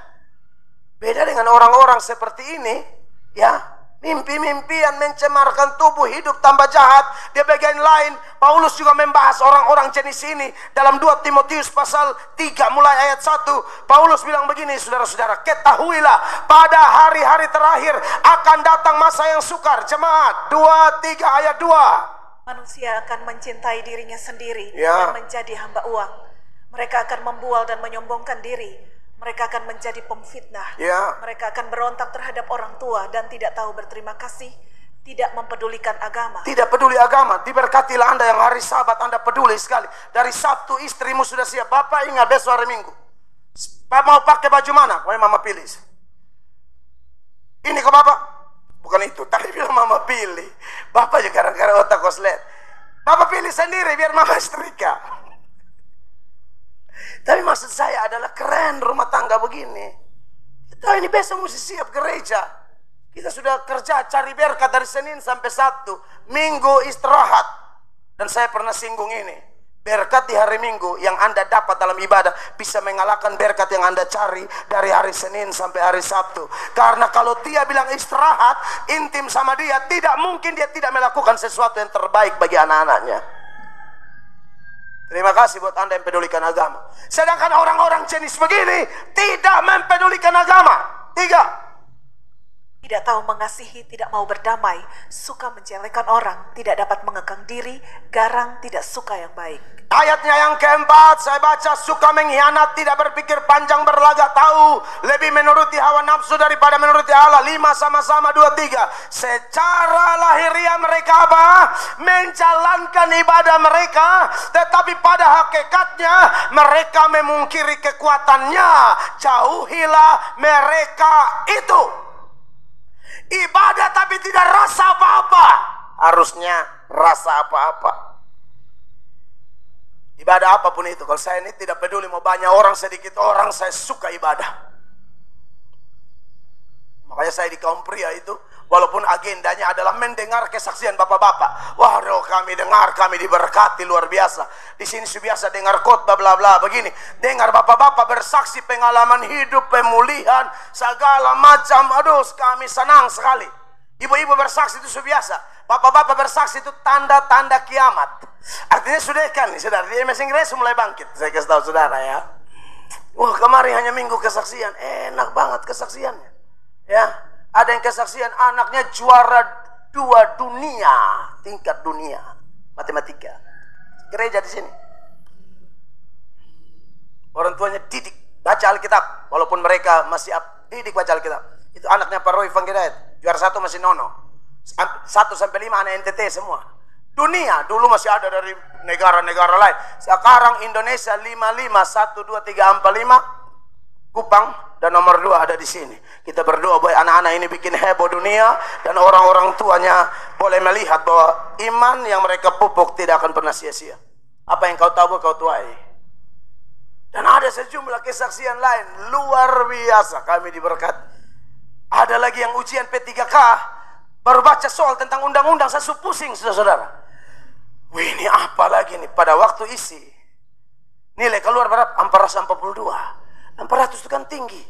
S1: Beda dengan orang-orang seperti ini, ya, mimpi-mimpian mencemarkan tubuh, hidup tambah jahat. Dia bagian lain, Paulus juga membahas orang-orang jenis ini dalam 2 Timotius pasal 3 mulai ayat 1. Paulus bilang begini, saudara-saudara, ketahuilah pada hari-hari terakhir akan datang masa yang sukar. Jemaat, 2-3 ayat 2.
S2: Manusia akan mencintai dirinya sendiri
S1: Ya.
S2: dan menjadi hamba uang. Mereka akan membual dan menyombongkan diri. Mereka akan menjadi pemfitnah.
S1: Ya.
S2: Mereka akan berontak terhadap orang tua dan tidak tahu berterima kasih, tidak mempedulikan agama.
S1: Tidak peduli agama. Diberkatilah Anda yang hari Sabat Anda peduli sekali. Dari Sabtu istrimu sudah siap. Bapak ingat besok hari Minggu. Bapak mau pakai baju mana? Pokoknya mama pilih. Ini kok Bapak? Bukan itu. Tadi bilang mama pilih. Bapak juga gara-gara otak koslet. Bapak pilih sendiri biar mama setrika. Tapi maksud saya adalah keren rumah tangga begini. Kita ini besok mesti siap gereja. Kita sudah kerja cari berkat dari Senin sampai Sabtu. Minggu istirahat. Dan saya pernah singgung ini. Berkat di hari Minggu yang Anda dapat dalam ibadah bisa mengalahkan berkat yang Anda cari dari hari Senin sampai hari Sabtu. Karena kalau dia bilang istirahat, intim sama dia, tidak mungkin dia tidak melakukan sesuatu yang terbaik bagi anak-anaknya. Terima kasih buat Anda yang pedulikan agama. Sedangkan orang-orang jenis begini tidak mempedulikan agama. 3.
S2: Tidak tahu mengasihi, tidak mau berdamai, suka menjelekkan orang, tidak dapat mengekang diri, garang, tidak suka yang baik.
S1: Ayatnya yang keempat saya baca, suka mengkhianat, tidak berpikir panjang, berlagak tahu, lebih menuruti hawa nafsu daripada menuruti Allah. 5 sama-sama 2-3. Secara lahiriah mereka apa? Menjalankan ibadah mereka, tetapi pada hakikatnya mereka memungkiri kekuatannya. Jauhilah mereka itu. Ibadah tapi tidak rasa apa-apa. Harusnya rasa apa-apa. Ibadah apapun itu. Kalau saya ini tidak peduli mau banyak orang, sedikit orang, saya suka ibadah. Makanya saya di kaum pria itu, walaupun agendanya adalah mendengar kesaksian bapak-bapak. Waduh, kami dengar, kami diberkati luar biasa. Di sini biasa dengar khotbah bla bla begini. Dengar bapak-bapak bersaksi pengalaman hidup, pemulihan, segala macam. Aduh, kami senang sekali. Ibu-ibu bersaksi itu biasa. Bapak-bapak bersaksi itu tanda-tanda kiamat. Artinya sudah kan nih, saudara. Di MS Inggris mulai bangkit. Saya kasih tahu saudara ya. Wah, kemarin hanya minggu kesaksian. Enak banget kesaksiannya. Ya, ada yang kesaksian anaknya juara 2 dunia, tingkat dunia matematika. Gereja di sini. Orang tuanya didik baca Alkitab, walaupun mereka masih didik baca Alkitab. Itu anaknya Pak Roy Vanggedayat, juara 1 masih nono. 1 sampai 5 anak NTT semua. Dunia dulu masih ada dari negara-negara lain. Sekarang Indonesia 55, 1, 2, 3, 4, 5. Kupang dan nomor 2 ada di sini. Kita berdoa bahwa anak-anak ini bikin heboh dunia dan orang-orang tuanya boleh melihat bahwa iman yang mereka pupuk tidak akan pernah sia-sia. Apa yang kau tahu kau tuai. Dan ada sejumlah kesaksian lain luar biasa, kami diberkati. Ada lagi yang ujian P3K, baru baca soal tentang undang-undang, saya pusing saudara-saudara. Wih, ini apa lagi nih? Pada waktu isi nilai keluar berapa? 442. 400 itu kan tinggi.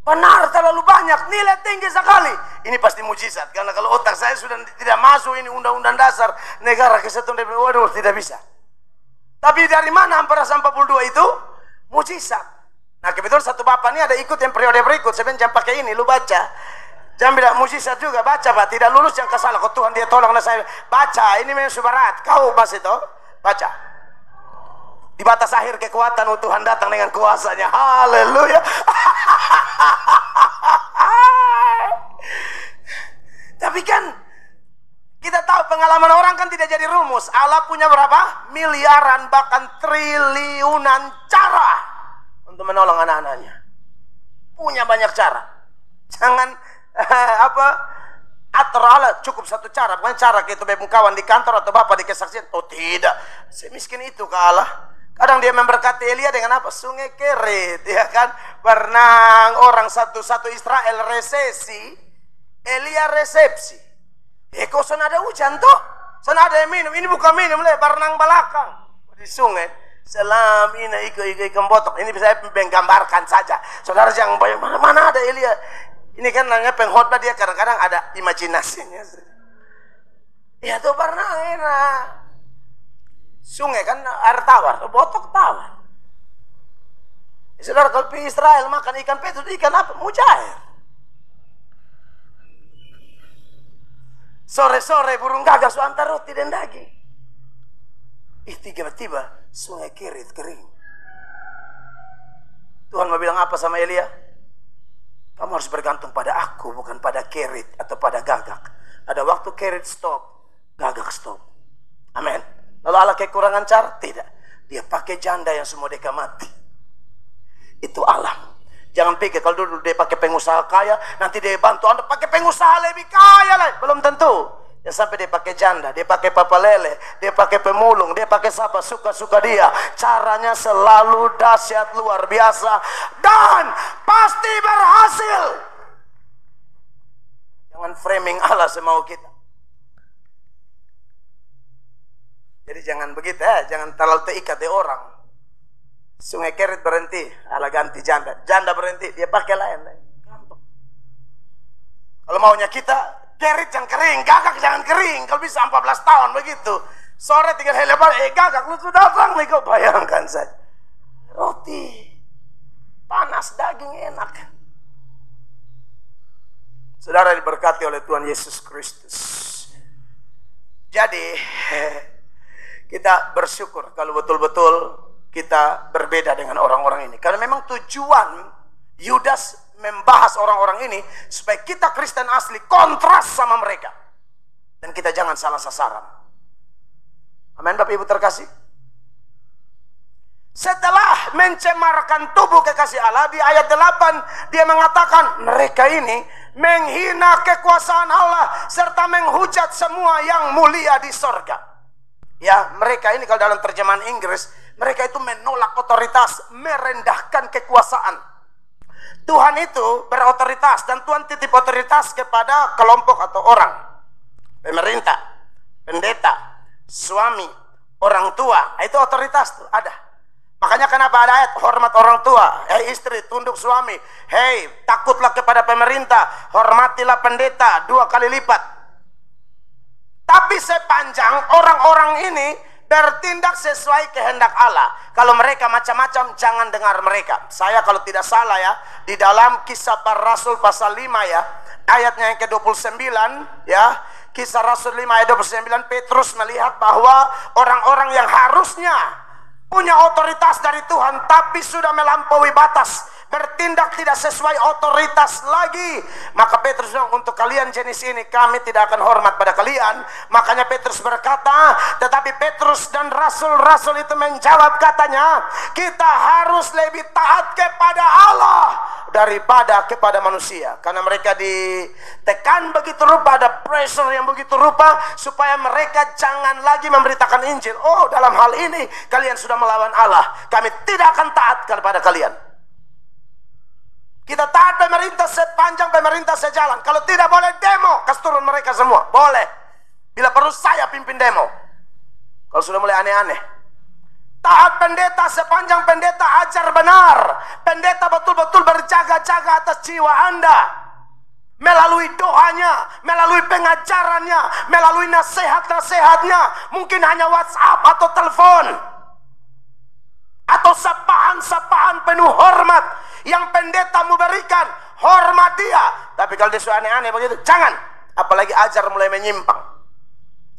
S1: Benar, terlalu banyak, nilai tinggi sekali. Ini pasti mujizat, karena kalau otak saya sudah tidak masuk ini undang-undang dasar negara kesatuan Republik, waduh, tidak bisa. Tapi dari mana 442 itu? Mujizat. Nah, kebetulan satu bapak ini ada ikut yang periode berikut. Saya bilang, jangan pakai ini, lu baca. Jangan bilang mujizat juga, baca Pak. Tidak lulus yang kesalah, kau Tuhan dia tolonglah saya. Baca, ini memang subarat. Kau bahas itu, baca. Di batas akhir kekuatan Tuhan datang dengan kuasanya. Haleluya. Tapi kan kita tahu pengalaman orang kan tidak jadi rumus. Allah punya berapa? Miliaran bahkan triliunan cara untuk menolong anak-anaknya. Punya banyak cara. Jangan atur Allah cukup satu cara. Bukan cara kita kawan di kantor atau bapak di kesaksian. Oh tidak, semiskin itu ke Allah. Kadang dia memberkati Elia dengan apa? Sungai Kerit, ya kan? Berenang orang satu-satu Israel resesi, Elia resepsi. Kok sana ada hujan toh? Sana ada yang minum. Ini bukan minum, berenang belakang di sungai. Selam ini ikan botok. Ini saya menggambarkan saja. Saudara jangan bayang mana ada Elia. Ini kan namanya pengkhotbah, dia kadang-kadang ada imajinasinya. Ya tuh pernah enak. Sungai kan air tawar, botok tawar. Saudara kalau pergi Israel makan ikan petus, ikan apa? Mujair. Sore-sore burung gagak su antar roti dan daging. Tiba-tiba sungai Kerit kering. Tuhan mau bilang apa sama Elia? Kamu harus bergantung pada aku, bukan pada Kerit atau pada gagak. Ada waktu Kerit stop, gagak stop. Amin. Lalu Allah kekurangan cara? Tidak. Dia pakai janda yang semua mereka mati. Itu Allah. Jangan pikir kalau dulu dia pakai pengusaha kaya, nanti dia bantu Anda pakai pengusaha lebih kaya lah. Belum tentu. Ya sampai dia pakai janda, dia pakai papa lele, dia pakai pemulung, dia pakai siapa suka-suka dia. Caranya selalu dahsyat luar biasa dan pasti berhasil. Jangan framing Allah semau kita. Jadi jangan begitu ya, jangan terlalu terikat di orang. Sungai Kerit berhenti, Allah ganti janda. Janda berhenti, dia pakai lain. Gampang. Kalau maunya kita, Kerit jangan kering, gagak jangan kering. Kalau bisa 14 tahun begitu. Sore tinggal helebar, gagak lu sudah datang nih, kau bayangkan saja. Roti, panas, daging enak. Saudara diberkati oleh Tuhan Yesus Kristus. Jadi, kita bersyukur kalau betul-betul kita berbeda dengan orang-orang ini. Karena memang tujuan Yudas membahas orang-orang ini supaya kita Kristen asli kontras sama mereka. Dan kita jangan salah sasaran. Amin Bapak Ibu terkasih. Setelah mencemarkan tubuh kekasih Allah, di ayat 8 dia mengatakan mereka ini menghina kekuasaan Allah serta menghujat semua yang mulia di sorga. Ya, mereka ini kalau dalam terjemahan Inggris, mereka itu menolak otoritas, merendahkan kekuasaan. Tuhan itu berotoritas dan Tuhan titip otoritas kepada kelompok atau orang. Pemerintah, pendeta, suami, orang tua, itu otoritas tuh ada. Makanya kenapa ada ayat hormat orang tua, hei istri tunduk suami, hei takutlah kepada pemerintah, hormatilah pendeta 2 kali lipat. Tapi sepanjang orang-orang ini bertindak sesuai kehendak Allah, kalau mereka macam-macam jangan dengar mereka. Saya kalau tidak salah ya, di dalam Kisah Para Rasul pasal 5 ya, ayatnya yang ke-29 ya, Kisah Rasul 5 ayat 29, Petrus melihat bahwa orang-orang yang harusnya punya otoritas dari Tuhan tapi sudah melampaui batas, bertindak tidak sesuai otoritas lagi. Maka Petrus bilang, untuk kalian jenis ini kami tidak akan hormat pada kalian. Makanya Petrus berkata, tetapi Petrus dan rasul-rasul itu menjawab katanya, kita harus lebih taat kepada Allah daripada kepada manusia. Karena mereka ditekan begitu rupa, ada pressure yang begitu rupa supaya mereka jangan lagi memberitakan Injil. Oh, dalam hal ini kalian sudah melawan Allah, kami tidak akan taat kepada kalian. Kita taat pemerintah sepanjang pemerintah sejalan. Kalau tidak boleh demo, kasih turun mereka semua. Boleh. Bila perlu saya pimpin demo. Kalau sudah mulai aneh-aneh. Taat pendeta sepanjang pendeta ajar benar. Pendeta betul-betul berjaga-jaga atas jiwa Anda. Melalui doanya, melalui pengajarannya, melalui nasihat-nasihatnya. Mungkin hanya WhatsApp atau telepon. Atau sapaan-sapaan penuh hormat yang pendeta mau berikan, hormat dia. Tapi kalau dia sudah aneh-aneh begitu, jangan. Apalagi ajar mulai menyimpang.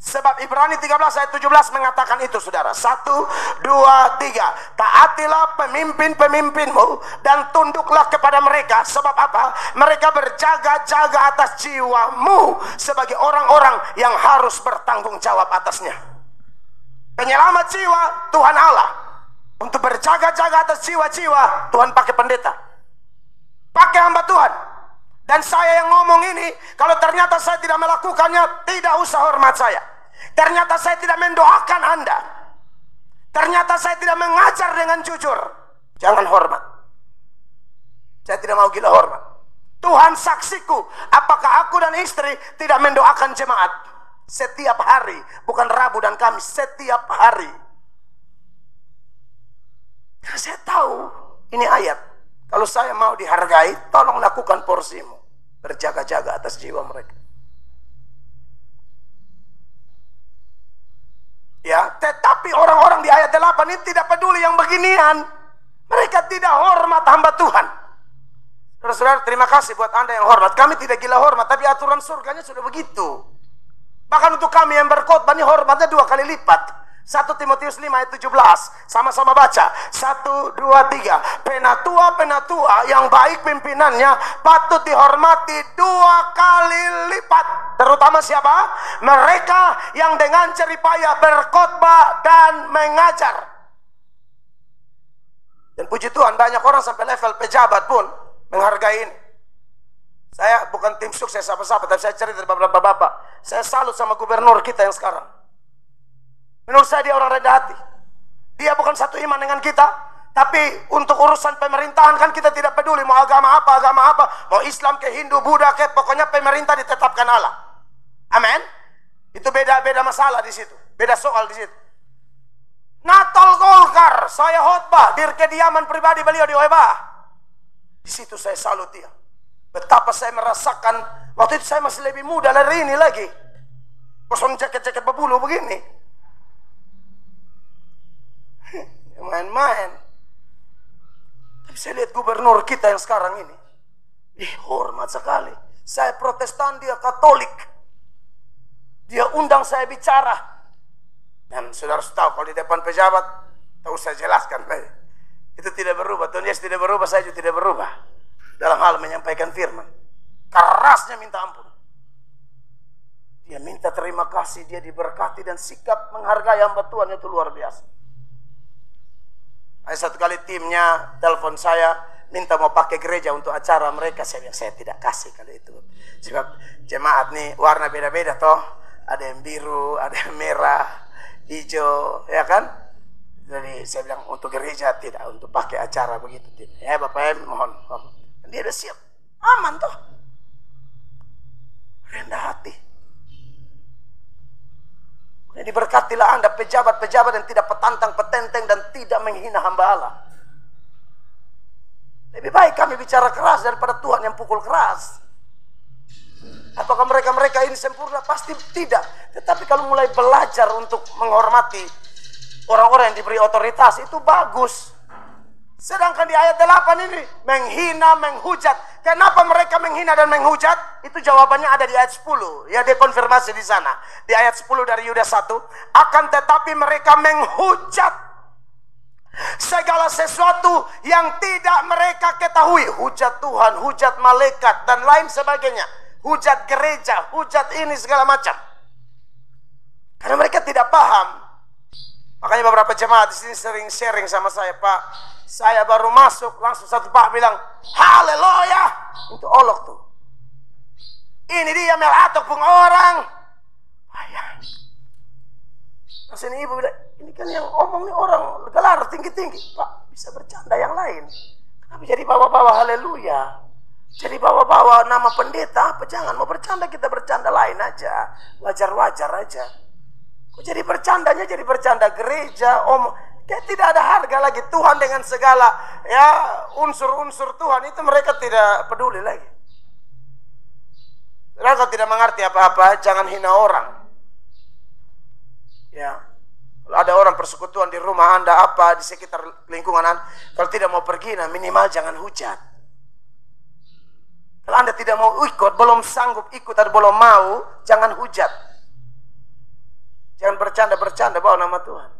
S1: Sebab Ibrani 13 ayat 17 mengatakan itu, saudara. 1, 2, 3. Taatilah pemimpin-pemimpinmu dan tunduklah kepada mereka. Sebab apa? Mereka berjaga-jaga atas jiwamu sebagai orang-orang yang harus bertanggung jawab atasnya. Penyelamat jiwa Tuhan Allah. Untuk berjaga-jaga atas jiwa-jiwa, Tuhan pakai pendeta, pakai hamba Tuhan. Dan saya yang ngomong ini, kalau ternyata saya tidak melakukannya, tidak usah hormat saya. Ternyata saya tidak mendoakan Anda, ternyata saya tidak mengajar dengan jujur, jangan hormat. Saya tidak mau gila hormat. Tuhan saksiku, apakah aku dan istri tidak mendoakan jemaat setiap hari, bukan Rabu dan Kamis, setiap hari. Karena saya tahu ini ayat. Kalau saya mau dihargai, tolong lakukan porsimu. Berjaga-jaga atas jiwa mereka. Ya, tetapi orang-orang di ayat 8 ini tidak peduli yang beginian. Mereka tidak hormat hamba Tuhan. Saudara-saudara, terima kasih buat Anda yang hormat. Kami tidak gila hormat, tapi aturan surganya sudah begitu. Bahkan untuk kami yang berkhotbah ini hormatnya 2 kali lipat. 1 Timotius 5 ayat 17. Sama-sama baca. 1, 2, 3. Penatua yang baik pimpinannya patut dihormati 2 kali lipat. Terutama siapa? Mereka yang dengan jeripayah berkhotbah dan mengajar. Dan puji Tuhan, banyak orang sampai level pejabat pun menghargai ini. Saya bukan tim sukses apa-apa, tapi saya cerita dari beberapa bapak. Saya salut sama gubernur kita yang sekarang. Menurut saya dia orang rendah hati. Dia bukan satu iman dengan kita, tapi untuk urusan pemerintahan kan kita tidak peduli mau agama apa, mau Islam ke Hindu, Buddha ke, pokoknya pemerintah ditetapkan Allah. Amin. Itu beda masalah di situ, beda soal di situ. Natal Golkar, saya khotbah di kediaman pribadi beliau di Oebah. Di situ saya salut dia. Betapa saya merasakan waktu itu saya masih lebih muda dari ini lagi. Kosong jaket-jaket berbulu begini. Main-main. Tapi saya lihat gubernur kita yang sekarang ini, hormat sekali. Saya Protestan, dia Katolik. Dia undang saya bicara. Dan saudara tahu kalau di depan pejabat, tak usah jelaskan. Itu tidak berubah. Tuhan Yesus tidak berubah, saya juga tidak berubah. Dalam hal menyampaikan firman. Kerasnya minta ampun. Dia minta terima kasih, dia diberkati, dan sikap menghargai hamba Tuhan itu luar biasa. Ada satu kali timnya telepon saya, minta mau pakai gereja untuk acara mereka. Saya bilang, saya tidak kasih kalau itu. Sebab jemaat nih warna beda-beda toh. Ada yang biru, ada yang merah, hijau, ya kan? Jadi saya bilang, untuk gereja tidak, untuk pakai acara begitu tidak. Ya Bapak mohon. Dia udah siap, aman toh. Rendah hati. Diberkatilah Anda pejabat-pejabat yang tidak petantang, petenteng, dan tidak menghina hamba Allah. Lebih baik kami bicara keras daripada Tuhan yang pukul keras. Apakah mereka ini sempurna? Pasti tidak. Tetapi kalau mulai belajar untuk menghormati orang-orang yang diberi otoritas, itu bagus. Sedangkan di ayat 8 ini menghina, menghujat. Kenapa mereka menghina dan menghujat? Itu jawabannya ada di ayat 10. Ya, dia konfirmasi di sana. Di ayat 10 dari Yudas 1. Akan tetapi mereka menghujat segala sesuatu yang tidak mereka ketahui. Hujat Tuhan, hujat malaikat, dan lain sebagainya. Hujat gereja, hujat ini segala macam. Karena mereka tidak paham. Makanya beberapa jemaat di sini sering sharing sama saya, Pak, saya baru masuk, langsung satu Pak bilang, haleluya, itu olok tuh. Ini dia melatok pun orang. Ayah. Terus ini ibu bilang, ini kan yang omong nih orang gelar tinggi-tinggi. Pak, bisa bercanda yang lain. Kenapa jadi bawa-bawa haleluya? Jadi bawa-bawa nama pendeta, apa jangan mau bercanda, kita bercanda lain aja. Wajar-wajar aja. Kok jadi bercandanya jadi bercanda gereja, kayak tidak ada harga lagi. Tuhan dengan segala ya unsur-unsur Tuhan itu mereka tidak peduli lagi. Kalau tidak mengerti apa-apa, jangan hina orang. Ya, kalau ada orang persekutuan di rumah Anda, apa di sekitar lingkungan Anda, kalau tidak mau pergi, nah minimal jangan hujat. Kalau Anda tidak mau ikut, belum sanggup ikut atau belum mau, jangan hujat. Jangan bercanda-bercanda bawa nama Tuhan.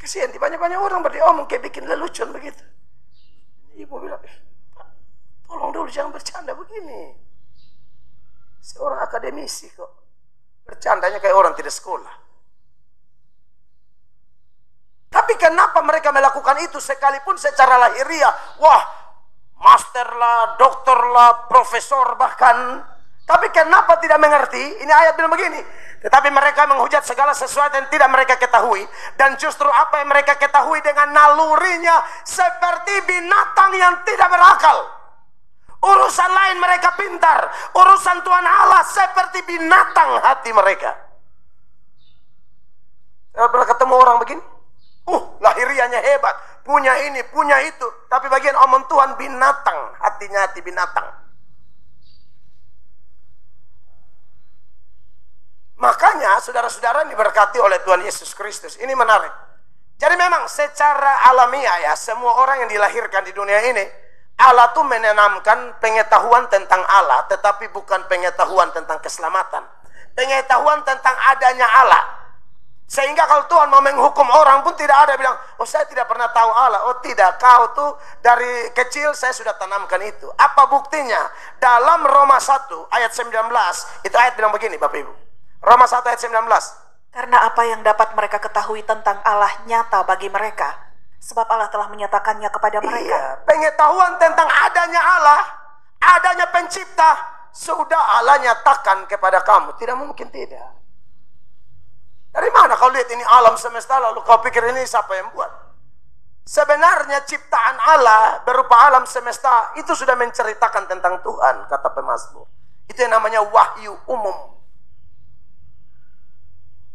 S1: Kasihan di banyak-banyak orang berdiomong kayak bikin lelucon begitu. Ibu bilang, Pak, tolong dulu jangan bercanda begini. Seorang akademisi kok. Bercandanya kayak orang tidak sekolah. Tapi kenapa mereka melakukan itu sekalipun secara lahiriah? Wah, master lah, dokter lah, profesor bahkan. Tapi kenapa tidak mengerti? Ini ayat bilang begini. Tetapi mereka menghujat segala sesuatu yang tidak mereka ketahui. Dan justru apa yang mereka ketahui dengan nalurinya seperti binatang yang tidak berakal. Urusan lain mereka pintar. Urusan Tuhan Allah seperti binatang hati mereka. Saya pernah ketemu orang begini. Lahiriannya hebat, punya ini, punya itu. Tapi bagian omong Tuhan binatang, hatinya hati binatang. Makanya saudara-saudara diberkati oleh Tuhan Yesus Kristus. Ini menarik. Jadi memang secara alamiah ya, semua orang yang dilahirkan di dunia ini, Allah tuh menanamkan pengetahuan tentang Allah, tetapi bukan pengetahuan tentang keselamatan. Pengetahuan tentang adanya Allah. Sehingga kalau Tuhan mau menghukum orang pun tidak ada bilang, oh saya tidak pernah tahu Allah. Oh tidak, kau tuh dari kecil saya sudah tanamkan itu. Apa buktinya? Dalam Roma 1 ayat 19, itu ayat bilang begini Bapak Ibu. Roma 1 ayat 19.
S2: Karena apa yang dapat mereka ketahui tentang Allah nyata bagi mereka, sebab Allah telah menyatakannya kepada mereka.
S1: Iya, pengetahuan tentang adanya Allah, adanya pencipta, sudah Allah nyatakan kepada kamu. Tidak mungkin tidak. Dari mana kau lihat ini alam semesta lalu kau pikir ini siapa yang buat? Sebenarnya ciptaan Allah berupa alam semesta itu sudah menceritakan tentang Tuhan, kata pemazmur. Itu yang namanya wahyu umum.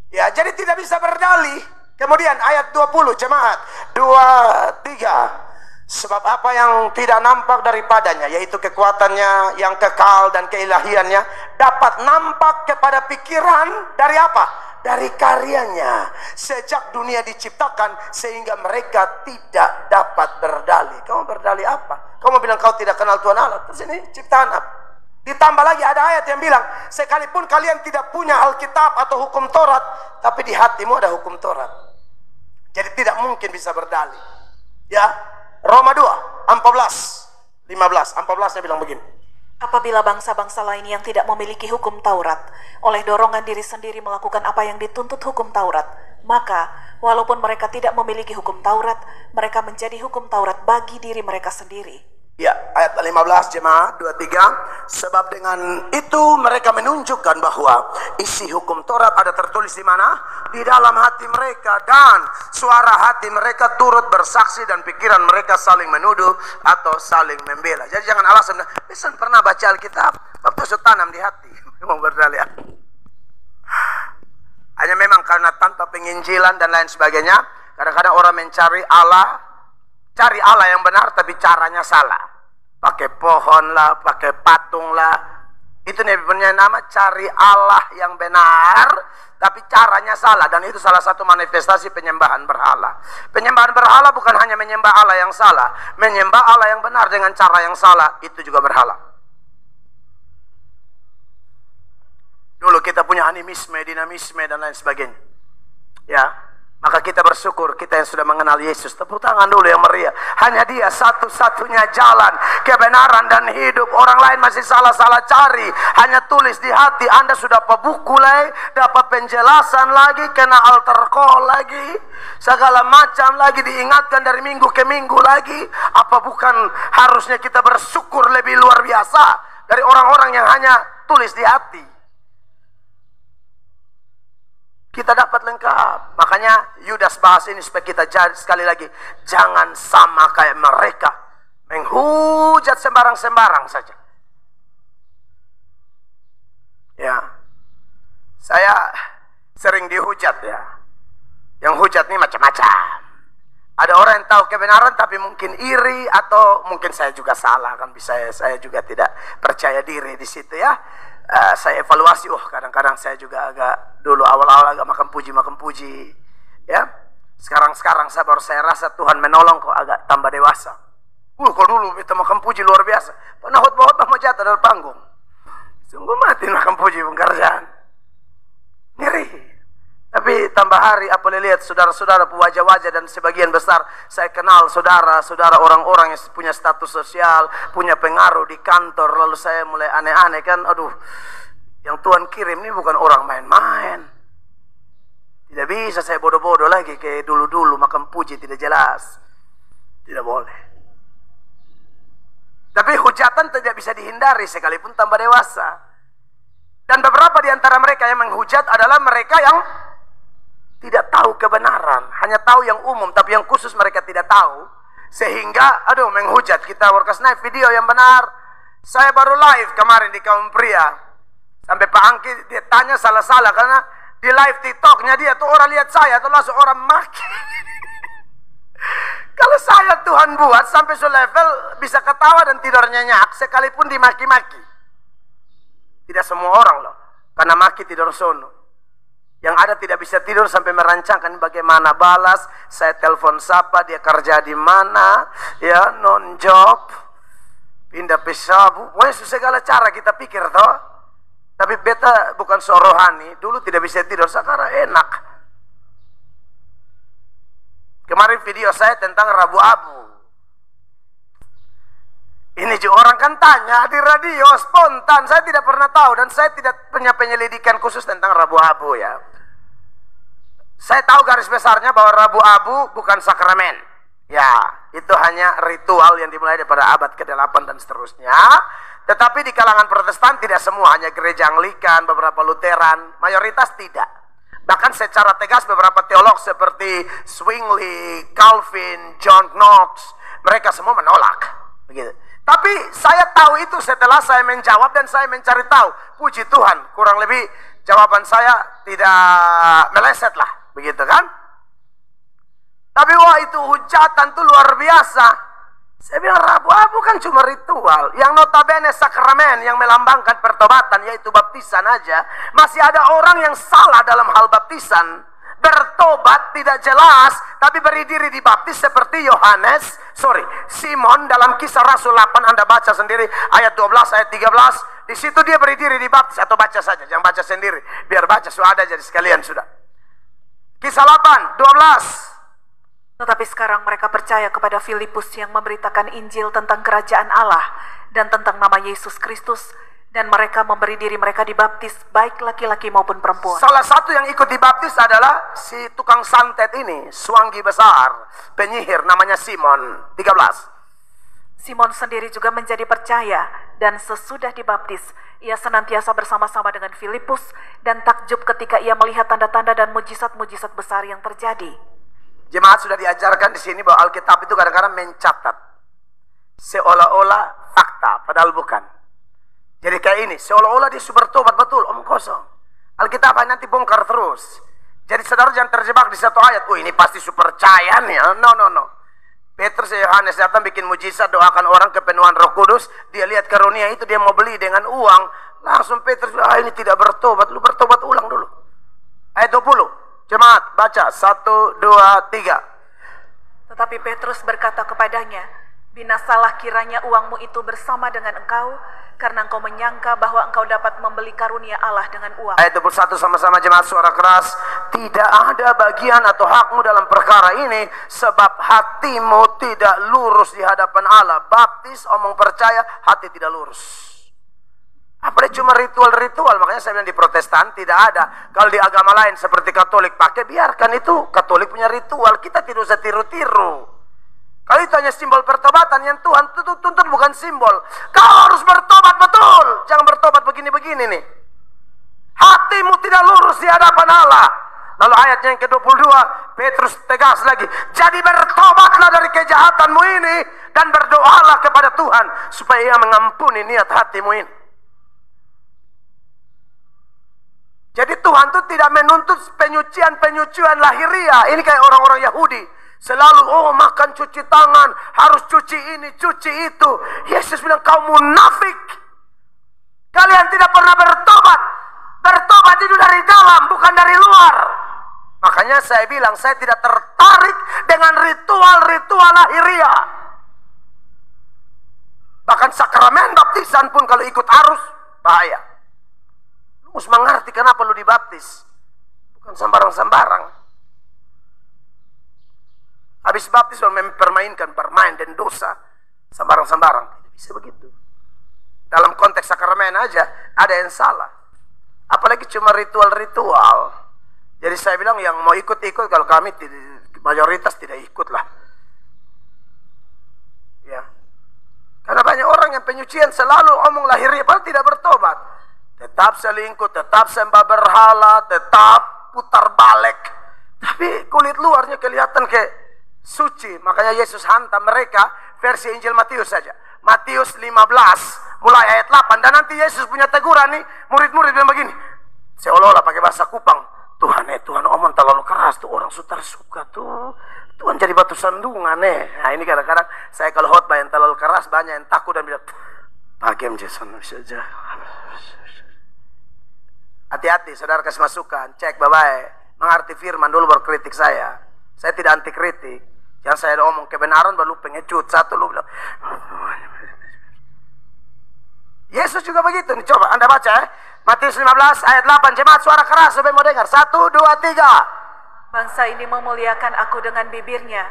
S1: Ya, jadi tidak bisa berdalih. Kemudian ayat 20 jemaat 23. Sebab apa yang tidak nampak daripadanya, yaitu kekuatannya yang kekal dan keilahiannya, dapat nampak kepada pikiran dari apa? Dari karyanya sejak dunia diciptakan, sehingga mereka tidak dapat berdalih. Kamu berdalih apa? Kamu bilang kau tidak kenal Tuhan Allah. Terus ini ciptaan apa? Ditambah lagi ada ayat yang bilang, sekalipun kalian tidak punya Alkitab atau hukum Taurat, tapi di hatimu ada hukum Taurat. Jadi tidak mungkin bisa berdalih. Ya, Roma 2, 14, 14 bilang begini.
S2: Apabila bangsa-bangsa lain yang tidak memiliki hukum Taurat, oleh dorongan diri sendiri melakukan apa yang dituntut hukum Taurat, maka walaupun mereka tidak memiliki hukum Taurat, mereka menjadi hukum Taurat bagi diri mereka sendiri.
S1: Ya, ayat 15 jemaat 23. Sebab dengan itu mereka menunjukkan bahwa isi hukum Taurat ada tertulis di mana? Di dalam hati mereka, dan suara hati mereka turut bersaksi dan pikiran mereka saling menuduh atau saling membela. Jadi jangan alasan, bisa pernah baca Alkitab, waktu itu tanam di hati. Mau berdalih. Hanya memang karena tanpa penginjilan dan lain sebagainya, kadang-kadang orang mencari Allah, cari Allah yang benar tapi caranya salah. Pakai pohon lah, pakai patung lah. Itu Nabi punya nama cari Allah yang benar tapi caranya salah. Dan itu salah satu manifestasi penyembahan berhala. Penyembahan berhala bukan hanya menyembah Allah yang salah, menyembah Allah yang benar dengan cara yang salah, itu juga berhala. Dulu kita punya animisme, dinamisme dan lain sebagainya. Ya, maka kita bersyukur kita yang sudah mengenal Yesus. Tepuk tangan dulu yang meriah. Hanya Dia satu-satunya jalan kebenaran dan hidup. Orang lain masih salah-salah cari. Hanya tulis di hati. Anda sudah dapat buku lagi, dapat penjelasan lagi, kena altar call lagi, segala macam lagi, diingatkan dari minggu ke minggu lagi. Apa bukan harusnya kita bersyukur lebih luar biasa dari orang-orang yang hanya tulis di hati? Kita dapat lengkap. Makanya Yudas bahas ini supaya kita sekali lagi jangan sama kayak mereka, menghujat sembarang-sembarang saja. Ya, saya sering dihujat ya. Yang hujat ini macam-macam. Ada orang yang tahu kebenaran tapi mungkin iri, atau mungkin saya juga salah kan, bisa saya juga tidak percaya diri di situ ya. Saya evaluasi, kadang-kadang saya juga agak, dulu awal-awal agak makan puji ya. Sekarang saya rasa Tuhan menolong kok agak tambah dewasa. Kalau dulu kita makan puji luar biasa, penahut-bahut mau jatuh dari panggung, sungguh mati makan puji pekerjaan, ngeri. Tapi tambah hari apalagi lihat saudara-saudara, wajah-wajah, dan sebagian besar saya kenal saudara-saudara orang-orang yang punya status sosial, punya pengaruh di kantor. Lalu saya mulai aneh-aneh kan, aduh, yang Tuhan kirim ini bukan orang main-main. Tidak bisa saya bodoh-bodoh lagi kayak dulu-dulu makan puji tidak jelas. Tidak boleh. Tapi hujatan tidak bisa dihindari sekalipun tambah dewasa. Dan beberapa di antara mereka yang menghujat adalah mereka yang tidak tahu kebenaran, hanya tahu yang umum, tapi yang khusus mereka tidak tahu. Sehingga, menghujat. Kita workers night video yang benar. Saya baru live kemarin di kaum pria. Sampai Pak Angki dia tanya salah-salah, karena di live TikToknya dia tuh orang lihat saya tuh langsung orang maki. Kalau saya Tuhan buat sampai selevel bisa ketawa dan tidur nyenyak sekalipun dimaki-maki. Tidak semua orang loh, karena maki tidur sono. Yang ada tidak bisa tidur sampai merancangkan bagaimana balas, saya telepon siapa, dia kerja di mana, ya non job, pindah pesabu, pokoknya segala cara kita pikir toh. Tapi beta bukan sorohani, dulu tidak bisa tidur, sekarang enak. Kemarin video saya tentang Rabu Abu. Ini juga orang kan tanya di radio spontan, saya tidak pernah tahu dan saya tidak punya penyelidikan khusus tentang Rabu Abu ya. Saya tahu garis besarnya bahwa Rabu Abu bukan sakramen. Ya, itu hanya ritual yang dimulai daripada abad ke-8 dan seterusnya. Tetapi di kalangan Protestan tidak semua, hanya gereja Anglikan, beberapa Lutheran, mayoritas tidak. Bahkan secara tegas beberapa teolog seperti Zwingli, Calvin, John Knox, mereka semua menolak. Begitu. Tapi saya tahu itu setelah saya menjawab dan saya mencari tahu. Puji Tuhan, kurang lebih jawaban saya tidak meleset lah. Begitu kan? Tapi wah itu hujatan tuh luar biasa. Saya bilang Rabu Abu kan cuma ritual. Yang notabene sakramen yang melambangkan pertobatan yaitu baptisan aja. Masih ada orang yang salah dalam hal baptisan. Bertobat tidak jelas, tapi beri diri dibaptis seperti Simon dalam Kisah Rasul 8 Anda baca sendiri ayat 12 ayat 13. Di situ dia beri diri dibaptis, atau baca saja, jangan baca sendiri. Biar baca sudah ada jadi sekalian sudah. Kisah 8 12.
S2: Tetapi sekarang mereka percaya kepada Filipus yang memberitakan Injil tentang kerajaan Allah dan tentang nama Yesus Kristus. Dan mereka memberi diri mereka dibaptis, baik laki-laki maupun perempuan.
S1: Salah satu yang ikut dibaptis adalah si tukang santet ini, suanggi besar, penyihir namanya Simon. 13.
S2: Simon sendiri juga menjadi percaya, dan sesudah dibaptis, ia senantiasa bersama-sama dengan Filipus, dan takjub ketika ia melihat tanda-tanda dan mujizat-mujizat besar yang terjadi.
S1: Jemaat sudah diajarkan di sini bahwa Alkitab itu kadang-kadang mencatat seolah-olah fakta, padahal bukan. Jadi kayak ini, seolah-olah dia bertobat betul, omong kosong. Alkitab nanti bongkar terus. Jadi saudara jangan terjebak di satu ayat. Oh ini pasti super percaya nih. No. Petrus dan Yohanes datang bikin mujizat, doakan orang kepenuhan Roh Kudus. Dia lihat karunia itu, dia mau beli dengan uang. Langsung Petrus bilang, ini tidak bertobat. Lu bertobat ulang dulu. Ayat 20. Jemaat baca 1, 2, 3.
S2: Tetapi Petrus berkata kepadanya, binasalah kiranya uangmu itu bersama dengan engkau, karena engkau menyangka bahwa engkau dapat membeli karunia Allah dengan uang.
S1: Ayat 21 sama-sama jemaat suara keras. Tidak ada bagian atau hakmu dalam perkara ini, sebab hatimu tidak lurus di hadapan Allah. Baptis, omong percaya, hati tidak lurus. Apalagi cuma ritual-ritual. Makanya saya bilang di Protestan tidak ada. Kalau di agama lain seperti Katolik pakai, biarkan itu. Katolik punya ritual, kita tidak usah tiru-tiru. Kalau itu hanya simbol pertobatan, yang Tuhan tuntut bukan simbol. Kau harus bertobat betul. Jangan bertobat begini-begini nih. Hatimu tidak lurus di hadapan Allah. Lalu ayatnya yang ke-22, Petrus tegas lagi. Jadi bertobatlah dari kejahatanmu ini dan berdoalah kepada Tuhan supaya Ia mengampuni niat hatimu ini. Jadi Tuhan itu tidak menuntut penyucian lahiriah. Ini kayak orang-orang Yahudi. Selalu, makan cuci tangan, harus cuci ini, cuci itu. Yesus bilang, kau munafik. Kalian tidak pernah bertobat. Bertobat itu dari dalam, bukan dari luar. Makanya saya bilang, saya tidak tertarik dengan ritual-ritual lahiriah. Bahkan sakramen baptisan pun kalau ikut arus, bahaya. Lu harus mengerti kenapa lu dibaptis. Bukan sembarang-sembarang. Habis baptis lalu mempermainkan permain dan dosa sembarang-sembarang. Tidak bisa begitu. Dalam konteks sakramen aja ada yang salah. Apalagi cuma ritual-ritual. Jadi saya bilang yang mau ikut-ikut, kalau kami mayoritas tidak ikut lah. Ya. Karena banyak orang yang penyucian selalu omong lahiriah padahal tidak bertobat. Tetap selingkuh, tetap sembah berhala, tetap putar balik. Tapi kulit luarnya kelihatan kayak suci. Makanya Yesus hantam mereka versi Injil Matius saja. Matius 15 mulai ayat 8. Dan nanti Yesus punya teguran nih, murid-murid bilang begini. Seolah-olah pakai bahasa Kupang. Tuhan omong terlalu keras tuh, orang sutar suka tuh. Tuhan jadi batu sandungan Nah ini kadang-kadang saya kalau khotbah yang terlalu keras, banyak yang takut dan bilang, pakai Jason saja. Hati-hati saudara kasih masukan, cek baik-baik, mengerti firman dulu baru kritik saya. Saya tidak anti kritik. Yang saya ngomong kebenaran baru pengecut. Satu lu bilang, Yesus juga begitu. Nih, coba Anda baca Matius 15 ayat 8. Jemaat suara keras supaya mau dengar. 1, 2, 3.
S2: Bangsa ini memuliakan aku dengan bibirnya,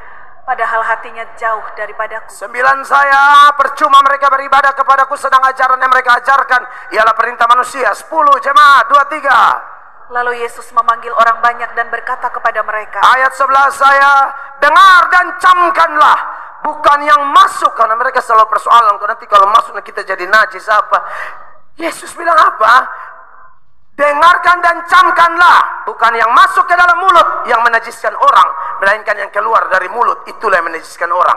S2: padahal hatinya jauh daripadaku.
S1: 9 saya, percuma mereka beribadah kepadaku, sedang ajaran yang mereka ajarkan ialah perintah manusia. 10 jemaat, 2, 3.
S2: Lalu Yesus memanggil orang banyak dan berkata kepada mereka.
S1: Ayat 11 saya, dengar dan camkanlah, bukan yang masuk. Karena mereka selalu persoalan, nanti kalau masuk kita jadi najis apa. Yesus bilang apa? Dengarkan dan camkanlah, bukan yang masuk ke dalam mulut yang menajiskan orang, melainkan yang keluar dari mulut, itulah yang menajiskan orang.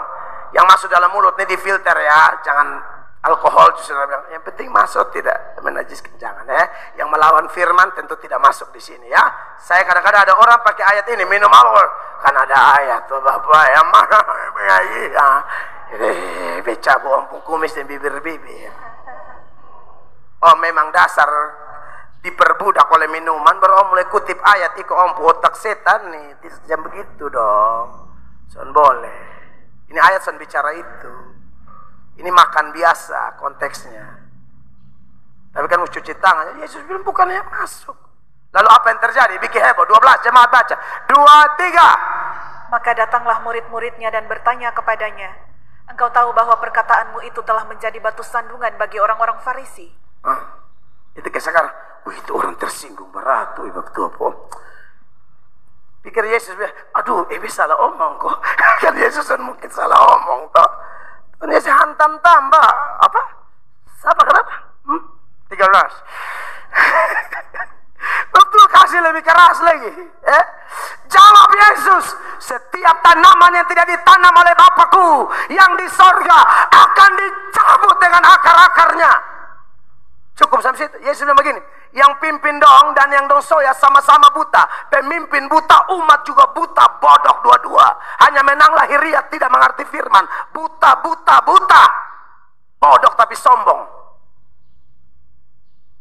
S1: Yang masuk dalam mulut ini difilter ya, jangan alkohol justru bilang. Yang penting masuk, tidak menajiskan, jangan Yang melawan firman tentu tidak masuk di sini ya. Saya kadang-kadang ada orang pakai ayat ini, minum alkohol, kan ada ayat tuh Bapak yang mana beca bohong kumis dan bibir-bibir. Oh memang dasar diperbudak oleh minuman, baru om mulai kutip ayat itu om otak setan nih, jangan begitu dong. Son boleh. Ini ayat son bicara itu. Ini makan biasa konteksnya. Tapi kan mau cuci tangan, Yesus bilang bukan yang masuk. Lalu apa yang terjadi? Bikin heboh. 12 jemaat baca. 2, 3.
S2: Maka datanglah murid-muridnya dan bertanya kepadanya, engkau tahu bahwa perkataanmu itu telah menjadi batu sandungan bagi orang-orang Farisi?
S1: Itu kayak sekarang, itu orang tersinggung berat tuh ibu tua pom. Pikir Yesus bilang, aduh, salah omong kok. Kan Yesus kan mungkin salah omong toh. Dan Yesus hantam tambah apa? Siapa kenapa? 13. Betul, kasih lebih keras lagi. Jawab Yesus, setiap tanaman yang tidak ditanam oleh Bapakku yang di sorga akan dicabut dengan akar-akarnya. Cukup sampai situ. Yesus bilang begini, yang pimpin dong dan yang dong soya sama-sama buta. Pemimpin buta, umat juga buta, bodoh dua-dua. Hanya menang lahiriah, tidak mengerti firman. Buta. Bodoh tapi sombong.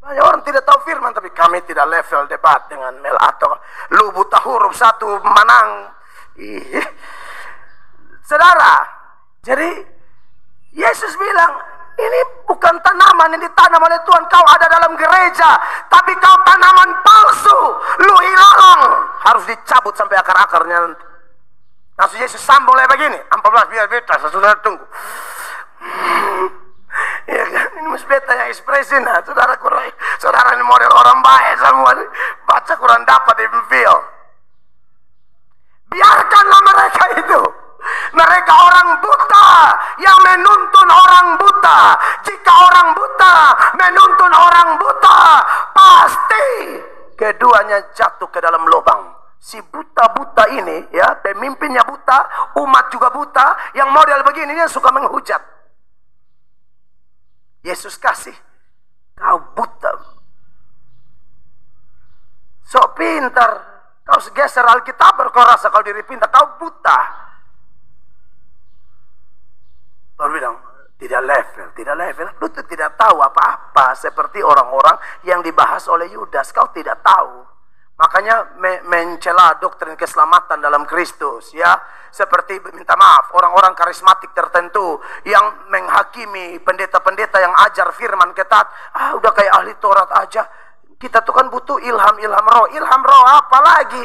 S1: Banyak orang tidak tahu firman, tapi kami tidak level debat dengan Mel atau lu buta huruf satu menang. Saudara, jadi Yesus bilang, ini bukan tanaman yang ditanam oleh Tuhan. Kau ada dalam gereja, tapi kau tanaman palsu. Lu ilalang, harus dicabut sampai akar-akarnya nanti. Langsung Yesus sambung lagi begini, 14 biar beta, saudara tunggu. Ya kan, ini mesti beta yang ekspresi. Nah, saudara ini model orang baik semua. Baca Quran dapat di feel. Biarkanlah mereka itu. Mereka orang buta yang menuntun orang buta. Jika orang buta menuntun orang buta, pasti keduanya jatuh ke dalam lubang. Si buta-buta ini ya, pemimpinnya buta, umat juga buta. Yang model begini yang suka menghujat. Yesus kasih, kau buta, sok pintar, kau geser Alkitab, kau rasa kau diri pintar, kau buta. Baru bilang, tidak level. Lu tuh tidak tahu apa-apa. Seperti orang-orang yang dibahas oleh Yudas. Kau tidak tahu. Makanya mencela doktrin keselamatan dalam Kristus. Ya, seperti minta maaf, orang-orang karismatik tertentu yang menghakimi pendeta-pendeta yang ajar firman ketat. Udah kayak ahli Taurat aja. Kita tuh kan butuh ilham roh. Ilham roh apa lagi?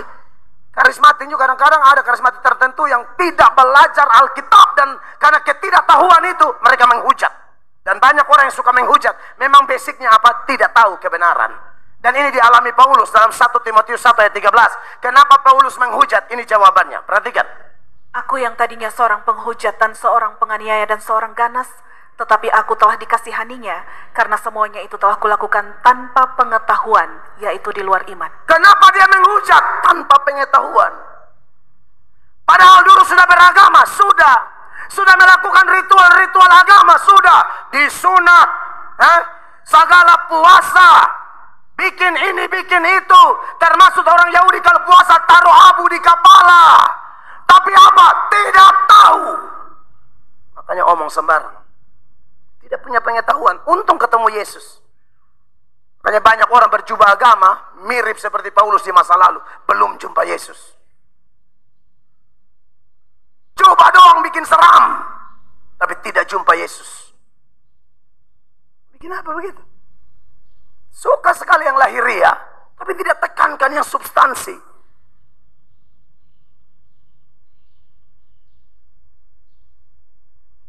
S1: Karismatik juga kadang-kadang ada karismatik tertentu yang tidak belajar Alkitab, dan karena ketidaktahuan itu mereka menghujat. Dan banyak orang yang suka menghujat, memang basicnya apa? Tidak tahu kebenaran. Dan ini dialami Paulus dalam 1 Timotius 1 ayat 13. Kenapa Paulus menghujat? Ini jawabannya, perhatikan.
S2: Aku yang tadinya seorang penghujat dan seorang penganiaya dan seorang ganas, tetapi aku telah dikasihaninya, karena semuanya itu telah kulakukan tanpa pengetahuan, yaitu di luar iman.
S1: Kenapa dia menghujat? Tanpa pengetahuan. Padahal dulu sudah beragama, sudah melakukan ritual-ritual agama, sudah disunat, segala puasa, bikin ini, bikin itu. Termasuk orang Yahudi kalau puasa taruh abu di kepala. tapi apa? Tidak tahu. Makanya omong sembarang. Tidak punya pengetahuan. Untung ketemu Yesus. Makanya banyak orang berjubah agama mirip seperti Paulus di masa lalu, belum jumpa Yesus. Coba doang bikin seram, tapi tidak jumpa Yesus. Bikin apa begitu? Suka sekali yang lahiriah, tapi tidak tekankan yang substansi.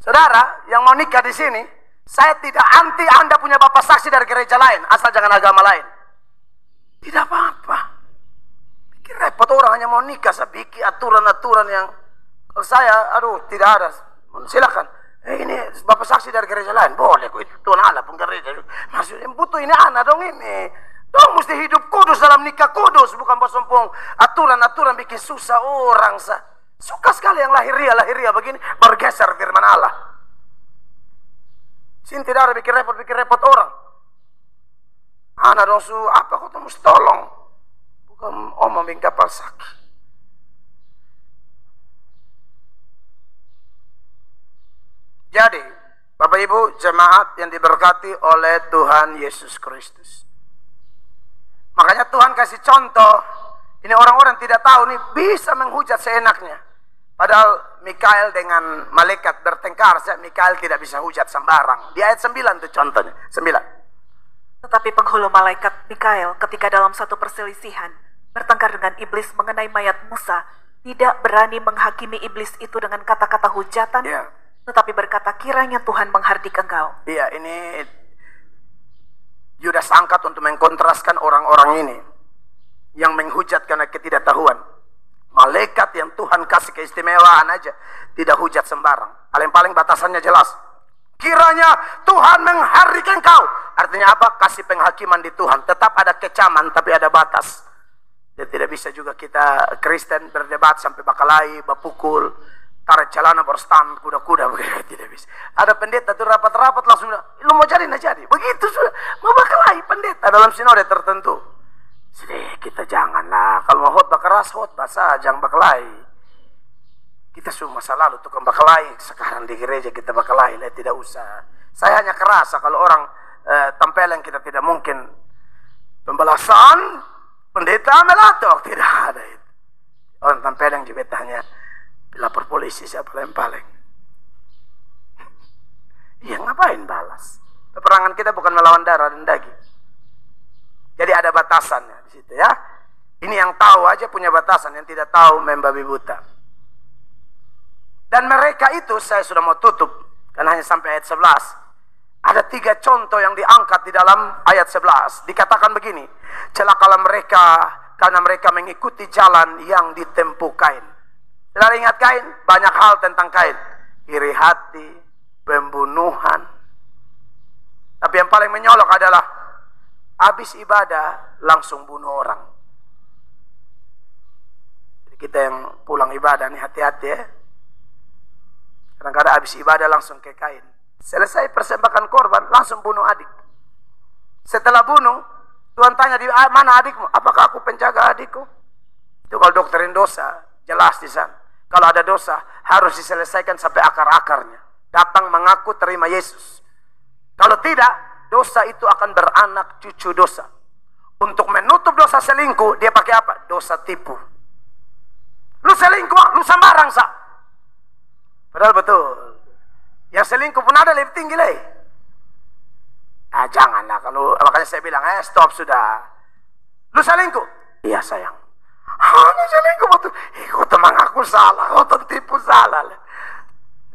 S1: Saudara yang mau nikah di sini, saya tidak anti Anda punya bapak saksi dari gereja lain, asal jangan agama lain. Tidak apa-apa. Bikin repot orang hanya mau nikah, saya bikin aturan-aturan yang, kalau saya, tidak ada. Silakan. Ini bapak saksi dari gereja lain, boleh. Itu Tuhan Allah pun gereja. Maksudnya butuh ini anak dong ini. Dong mesti hidup kudus dalam nikah kudus, bukan bosompong aturan-aturan bikin susah orang. Suka sekali yang lahiriah begini, bergeser firman Allah. Sini tidak ada bikin repot orang. Anak dong apa kau mesti tolong. Bukan omong bikin kapal sakit. Jadi, Bapak Ibu jemaat yang diberkati oleh Tuhan Yesus Kristus. Makanya Tuhan kasih contoh. Ini orang-orang tidak tahu nih bisa menghujat seenaknya. Padahal Mikael dengan malaikat bertengkar, Mikael tidak bisa hujat sembarang. Di ayat 9 itu contohnya, 9.
S2: Tetapi penghulu malaikat Mikael ketika dalam satu perselisihan bertengkar dengan iblis mengenai mayat Musa, tidak berani menghakimi iblis itu dengan kata-kata hujatan, tetapi berkata, kiranya Tuhan menghardik engkau.
S1: Iya, ini Yudas angkat untuk mengkontraskan orang-orang ini yang menghujat karena ketidaktahuan. Malaikat yang Tuhan kasih keistimewaan aja tidak hujat sembarang. Paling-paling batasannya jelas. Kiranya Tuhan menghardik engkau. Artinya apa? Kasih penghakiman di Tuhan. Tetap ada kecaman tapi ada batas. Dan tidak bisa juga kita Kristen berdebat sampai bakalahi, bapukul, tarik celana berstan kuda-kuda begitu, tidak bisa. Ada pendeta tuh rapat-rapat langsung bilang, lu mau jadi nah jadi. Begitu sudah, mau bakalahi pendeta dalam sinode tertentu. Jadi kita janganlah, kalau mau khotbah keras khotbah saja, jangan bakalahi. Kita semua masa lalu tukang bakalahi, sekarang di gereja kita bakalahi, tidak usah. Saya hanya kerasa kalau orang tempeleng kita tidak mungkin pembalasan pendeta melatok, tidak ada itu. Orang tempeleng juga tanya lapor polisi siapa paling. Iya ngapain balas? Peperangan kita bukan melawan darah dan daging. Jadi ada batasannya di situ ya. Ini yang tahu aja punya batasan, yang tidak tahu membabi buta. Dan mereka itu saya sudah mau tutup karena hanya sampai ayat 11. Ada 3 contoh yang diangkat di dalam ayat 11. Dikatakan begini, celakalah mereka karena mereka mengikuti jalan yang ditempuh Kain. Saudara ingat Kain? Banyak hal tentang Kain. Iri hati, pembunuhan. Tapi yang paling menyolok adalah habis ibadah langsung bunuh orang. Jadi kita yang pulang ibadah nih hati-hati ya. Kadang-kadang habis ibadah langsung ke Kain. Selesai persembahkan korban langsung bunuh adik. Setelah bunuh, Tuhan tanya, di mana adikmu? Apakah aku penjaga adikku? Itu kalau doktrin dosa, jelas di sana. Kalau ada dosa, harus diselesaikan sampai akar-akarnya. Datang mengaku terima Yesus. Kalau tidak, dosa itu akan beranak cucu dosa. Untuk menutup dosa selingkuh, dia pakai apa? Dosa tipu. Lu selingkuh, lu sembarang sa. Padahal betul. Yang selingkuh pun ada lebih tinggi lagi. Janganlah kalau, makanya saya bilang, stop sudah. Lu selingkuh? Iya sayang. Ini selingkuh betul. Kau teman aku salah, kau tipu salah.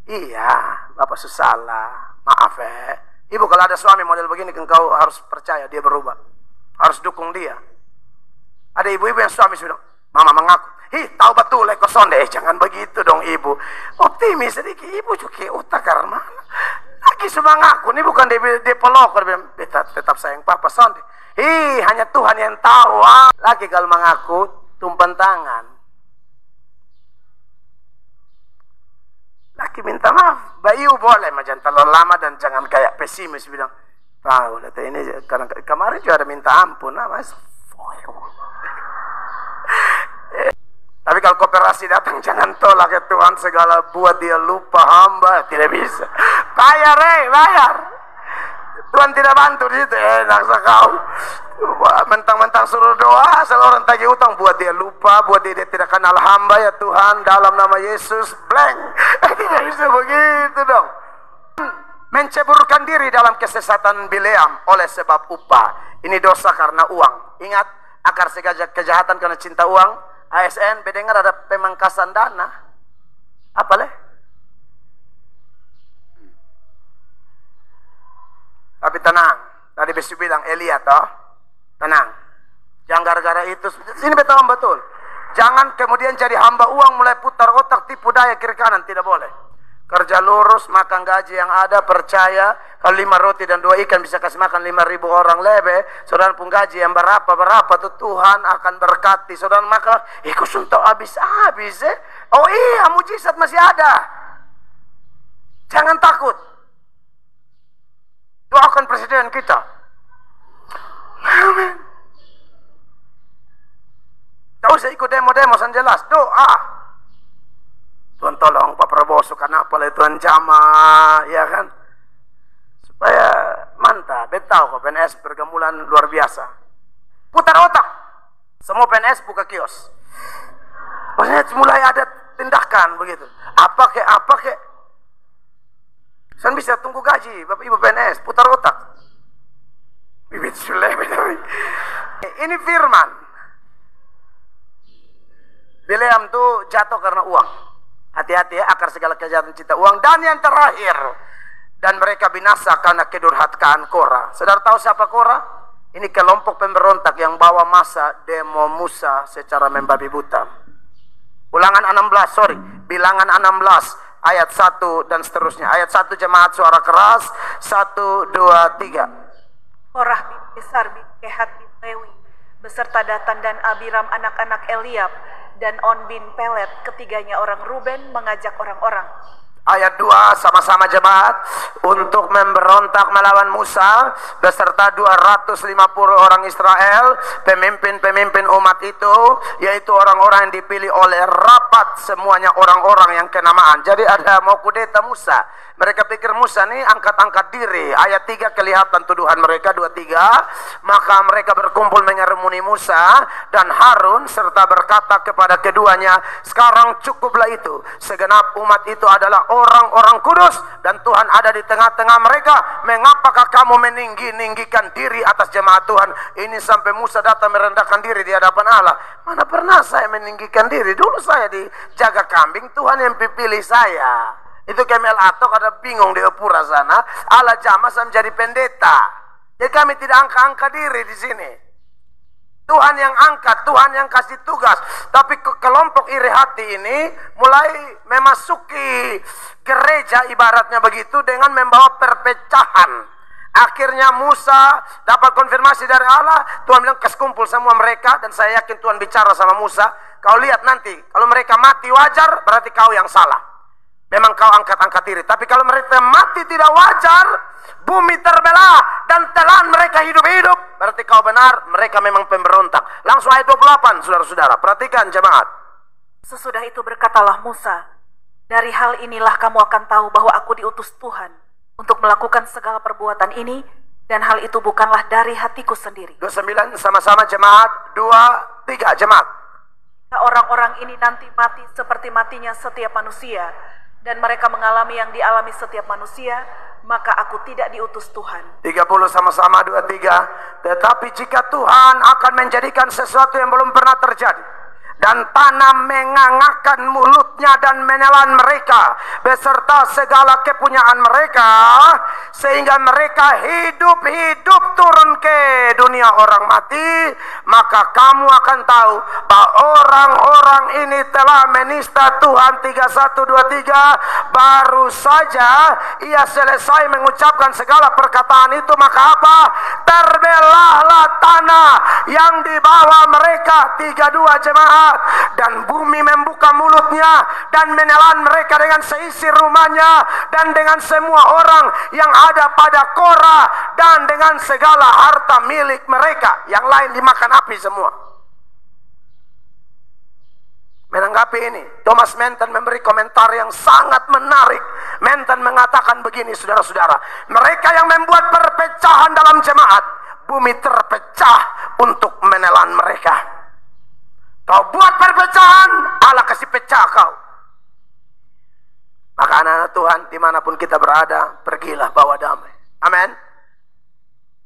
S1: Iya, bapak salah. Maaf Ibu kalau ada suami model begini, engkau harus percaya dia berubah. Harus dukung dia. Ada ibu-ibu yang suami sudah, mama mengaku, tahu betul kau sonde. Jangan begitu dong ibu. Optimis sedikit, ibu juga otak karena mana. Lagi semangat aku, ini bukan dia pelokor, tetap sayang papa sonde. Hanya Tuhan yang tahu. Lagi kalau mengaku, tumpan tangan. Laki minta maaf, bayu boleh macam terlalu lama dan jangan kayak pesimis bilang, tahu data ini karena kemarin juga ada minta ampun, mas. Tapi kalau koperasi datang, jangan tolak ya Tuhan, segala buat dia lupa hamba, tidak bisa. Bayar, bayar. Tuhan tidak bantu di situ, enak sekau. Mentang-mentang suruh doa, asal orang tagih utang, buat dia lupa, buat dia tidak kenal hamba ya Tuhan, dalam nama Yesus, blank. Tidak bisa begitu dong. Menceburkan diri dalam kesesatan Bileam oleh sebab upah. Ini dosa karena uang. Ingat, akar segala kejahatan karena cinta uang. ASN, bedengar ada pemangkasan dana. Apa leh? Tapi tenang. Tadi Besu bilang, Elia toh. Tenang. Jangan gara-gara itu. Sini betul betul. Jangan kemudian jadi hamba uang, mulai putar otak, tipu daya kiri kanan. Tidak boleh. Kerja lurus, makan gaji yang ada, percaya. Kalau 5 roti dan 2 ikan bisa kasih makan 5.000 orang lebih. Saudara pun gaji yang berapa tuh Tuhan akan berkati. Saudara makan, ikut suntuk habis-habis. Oh iya, mujizat masih ada. Jangan takut. Doakan presiden kita. Amin. Tak usah ikut demo-demo, jelas. Doa. Tuhan tolong Pak Prabowo suka apa lah Tuhan jamaah, ya kan? Supaya mantap, betau kok PNS pergumulan luar biasa. Putar otak. Semua PNS buka kios. Maksudnya mulai ada tindakan begitu. Apa kek. Saya bisa tunggu gaji, Bapak Ibu PNS, putar otak. Bibit Sule, ini firman. Bileam tuh jatuh karena uang. Hati-hati ya, akar segala kejahatan cinta uang. Dan yang terakhir, dan mereka binasa karena kedurhakaan Korah. Saudara tahu siapa Korah? Ini kelompok pemberontak yang bawa masa demo Musa secara membabi buta. Bilangan 16 ayat 1 dan seterusnya. Ayat 1 jemaat suara keras. 1, 2, 3.
S2: Korah bin Besar bin Kehat bin Lewi beserta Datan dan Abiram anak-anak Eliab dan On bin Pelet, ketiganya orang Ruben, mengajak orang-orang.
S1: Ayat 2 sama-sama jemaat untuk memberontak melawan Musa beserta 250 orang Israel, pemimpin-pemimpin umat itu, yaitu orang-orang yang dipilih oleh rapat, semuanya orang-orang yang kenamaan. Jadi ada mau kudeta Musa. Mereka pikir Musa nih angkat-angkat diri. Ayat 3 kelihatan tuduhan mereka 2-3. Maka mereka berkumpul mengerumuni Musa dan Harun serta berkata kepada keduanya, sekarang cukuplah itu. Segenap umat itu adalah orang-orang kudus dan Tuhan ada di tengah-tengah mereka. Mengapakah kamu meninggi-ninggikan diri atas jemaat Tuhan ini sampai Musa datang merendahkan diri di hadapan Allah? Mana pernah saya meninggikan diri? Dulu saya dijaga kambing, Tuhan yang pilih saya. Itu Kemel Atok ada bingung di Epura sana. Allah jamaah saya menjadi pendeta. Jadi kami tidak angka-angka diri di sini. Tuhan yang angkat, Tuhan yang kasih tugas. Tapi kelompok iri hati ini mulai memasuki gereja ibaratnya begitu dengan membawa perpecahan. Akhirnya Musa dapat konfirmasi dari Allah. Tuhan bilang kumpul semua mereka. Dan saya yakin Tuhan bicara sama Musa. Kau lihat nanti, kalau mereka mati wajar, berarti kau yang salah. Memang kau angkat-angkat diri. Tapi kalau mereka mati tidak wajar, bumi terbelah dan telan mereka hidup-hidup, berarti kau benar, mereka memang pemberontak. Langsung ayat 28, saudara-saudara. Perhatikan jemaat.
S2: Sesudah itu berkatalah Musa, dari hal inilah kamu akan tahu bahwa aku diutus Tuhan untuk melakukan segala perbuatan ini, dan hal itu bukanlah dari hatiku sendiri.
S1: 29 sama-sama jemaat. 2, 3 jemaat.
S2: Orang-orang ini nanti mati seperti matinya setiap manusia, dan mereka mengalami yang dialami setiap manusia, maka aku tidak diutus Tuhan.
S1: 30 sama-sama 2, 3. Tetapi jika Tuhan akan menjadikan sesuatu yang belum pernah terjadi, dan tanah mengangakkan mulutnya dan menelan mereka beserta segala kepunyaan mereka, sehingga mereka hidup-hidup turun ke dunia orang mati, maka kamu akan tahu bahwa orang-orang ini telah menista Tuhan. 3123. Baru saja ia selesai mengucapkan segala perkataan itu, maka apa? Terbelahlah tanah yang dibawa mereka. 32 jemaat. Dan bumi membuka mulutnya dan menelan mereka dengan seisi rumahnya dan dengan semua orang yang ada pada Korah dan dengan segala harta milik mereka. Yang lain dimakan api semua. Menanggapi ini, Thomas Manton memberi komentar yang sangat menarik. Manton mengatakan begini, saudara-saudara, mereka yang membuat perpecahan dalam jemaat, bumi terpecah untuk menelan mereka. Kau buat perpecahan, Allah kasih pecah kau. Maka anak-anak Tuhan, dimanapun kita berada, pergilah bawa damai. Amin.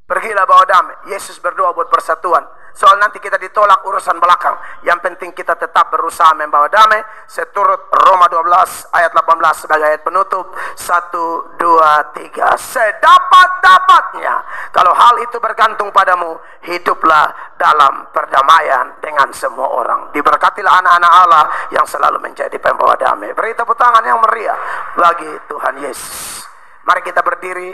S1: Pergilah bawa damai. Yesus berdoa buat persatuan. Soal nanti kita ditolak urusan belakang. Yang penting kita tetap berusaha membawa damai. Seturut Roma 12 ayat 18 sebagai ayat penutup. 1, 2, 3. Sedapat-dapatnya. Kalau hal itu bergantung padamu, hiduplah dalam perdamaian dengan semua orang. Diberkatilah anak-anak Allah yang selalu menjadi pembawa damai. Beri tepuk tangan yang meriah bagi Tuhan Yesus. Mari kita berdiri.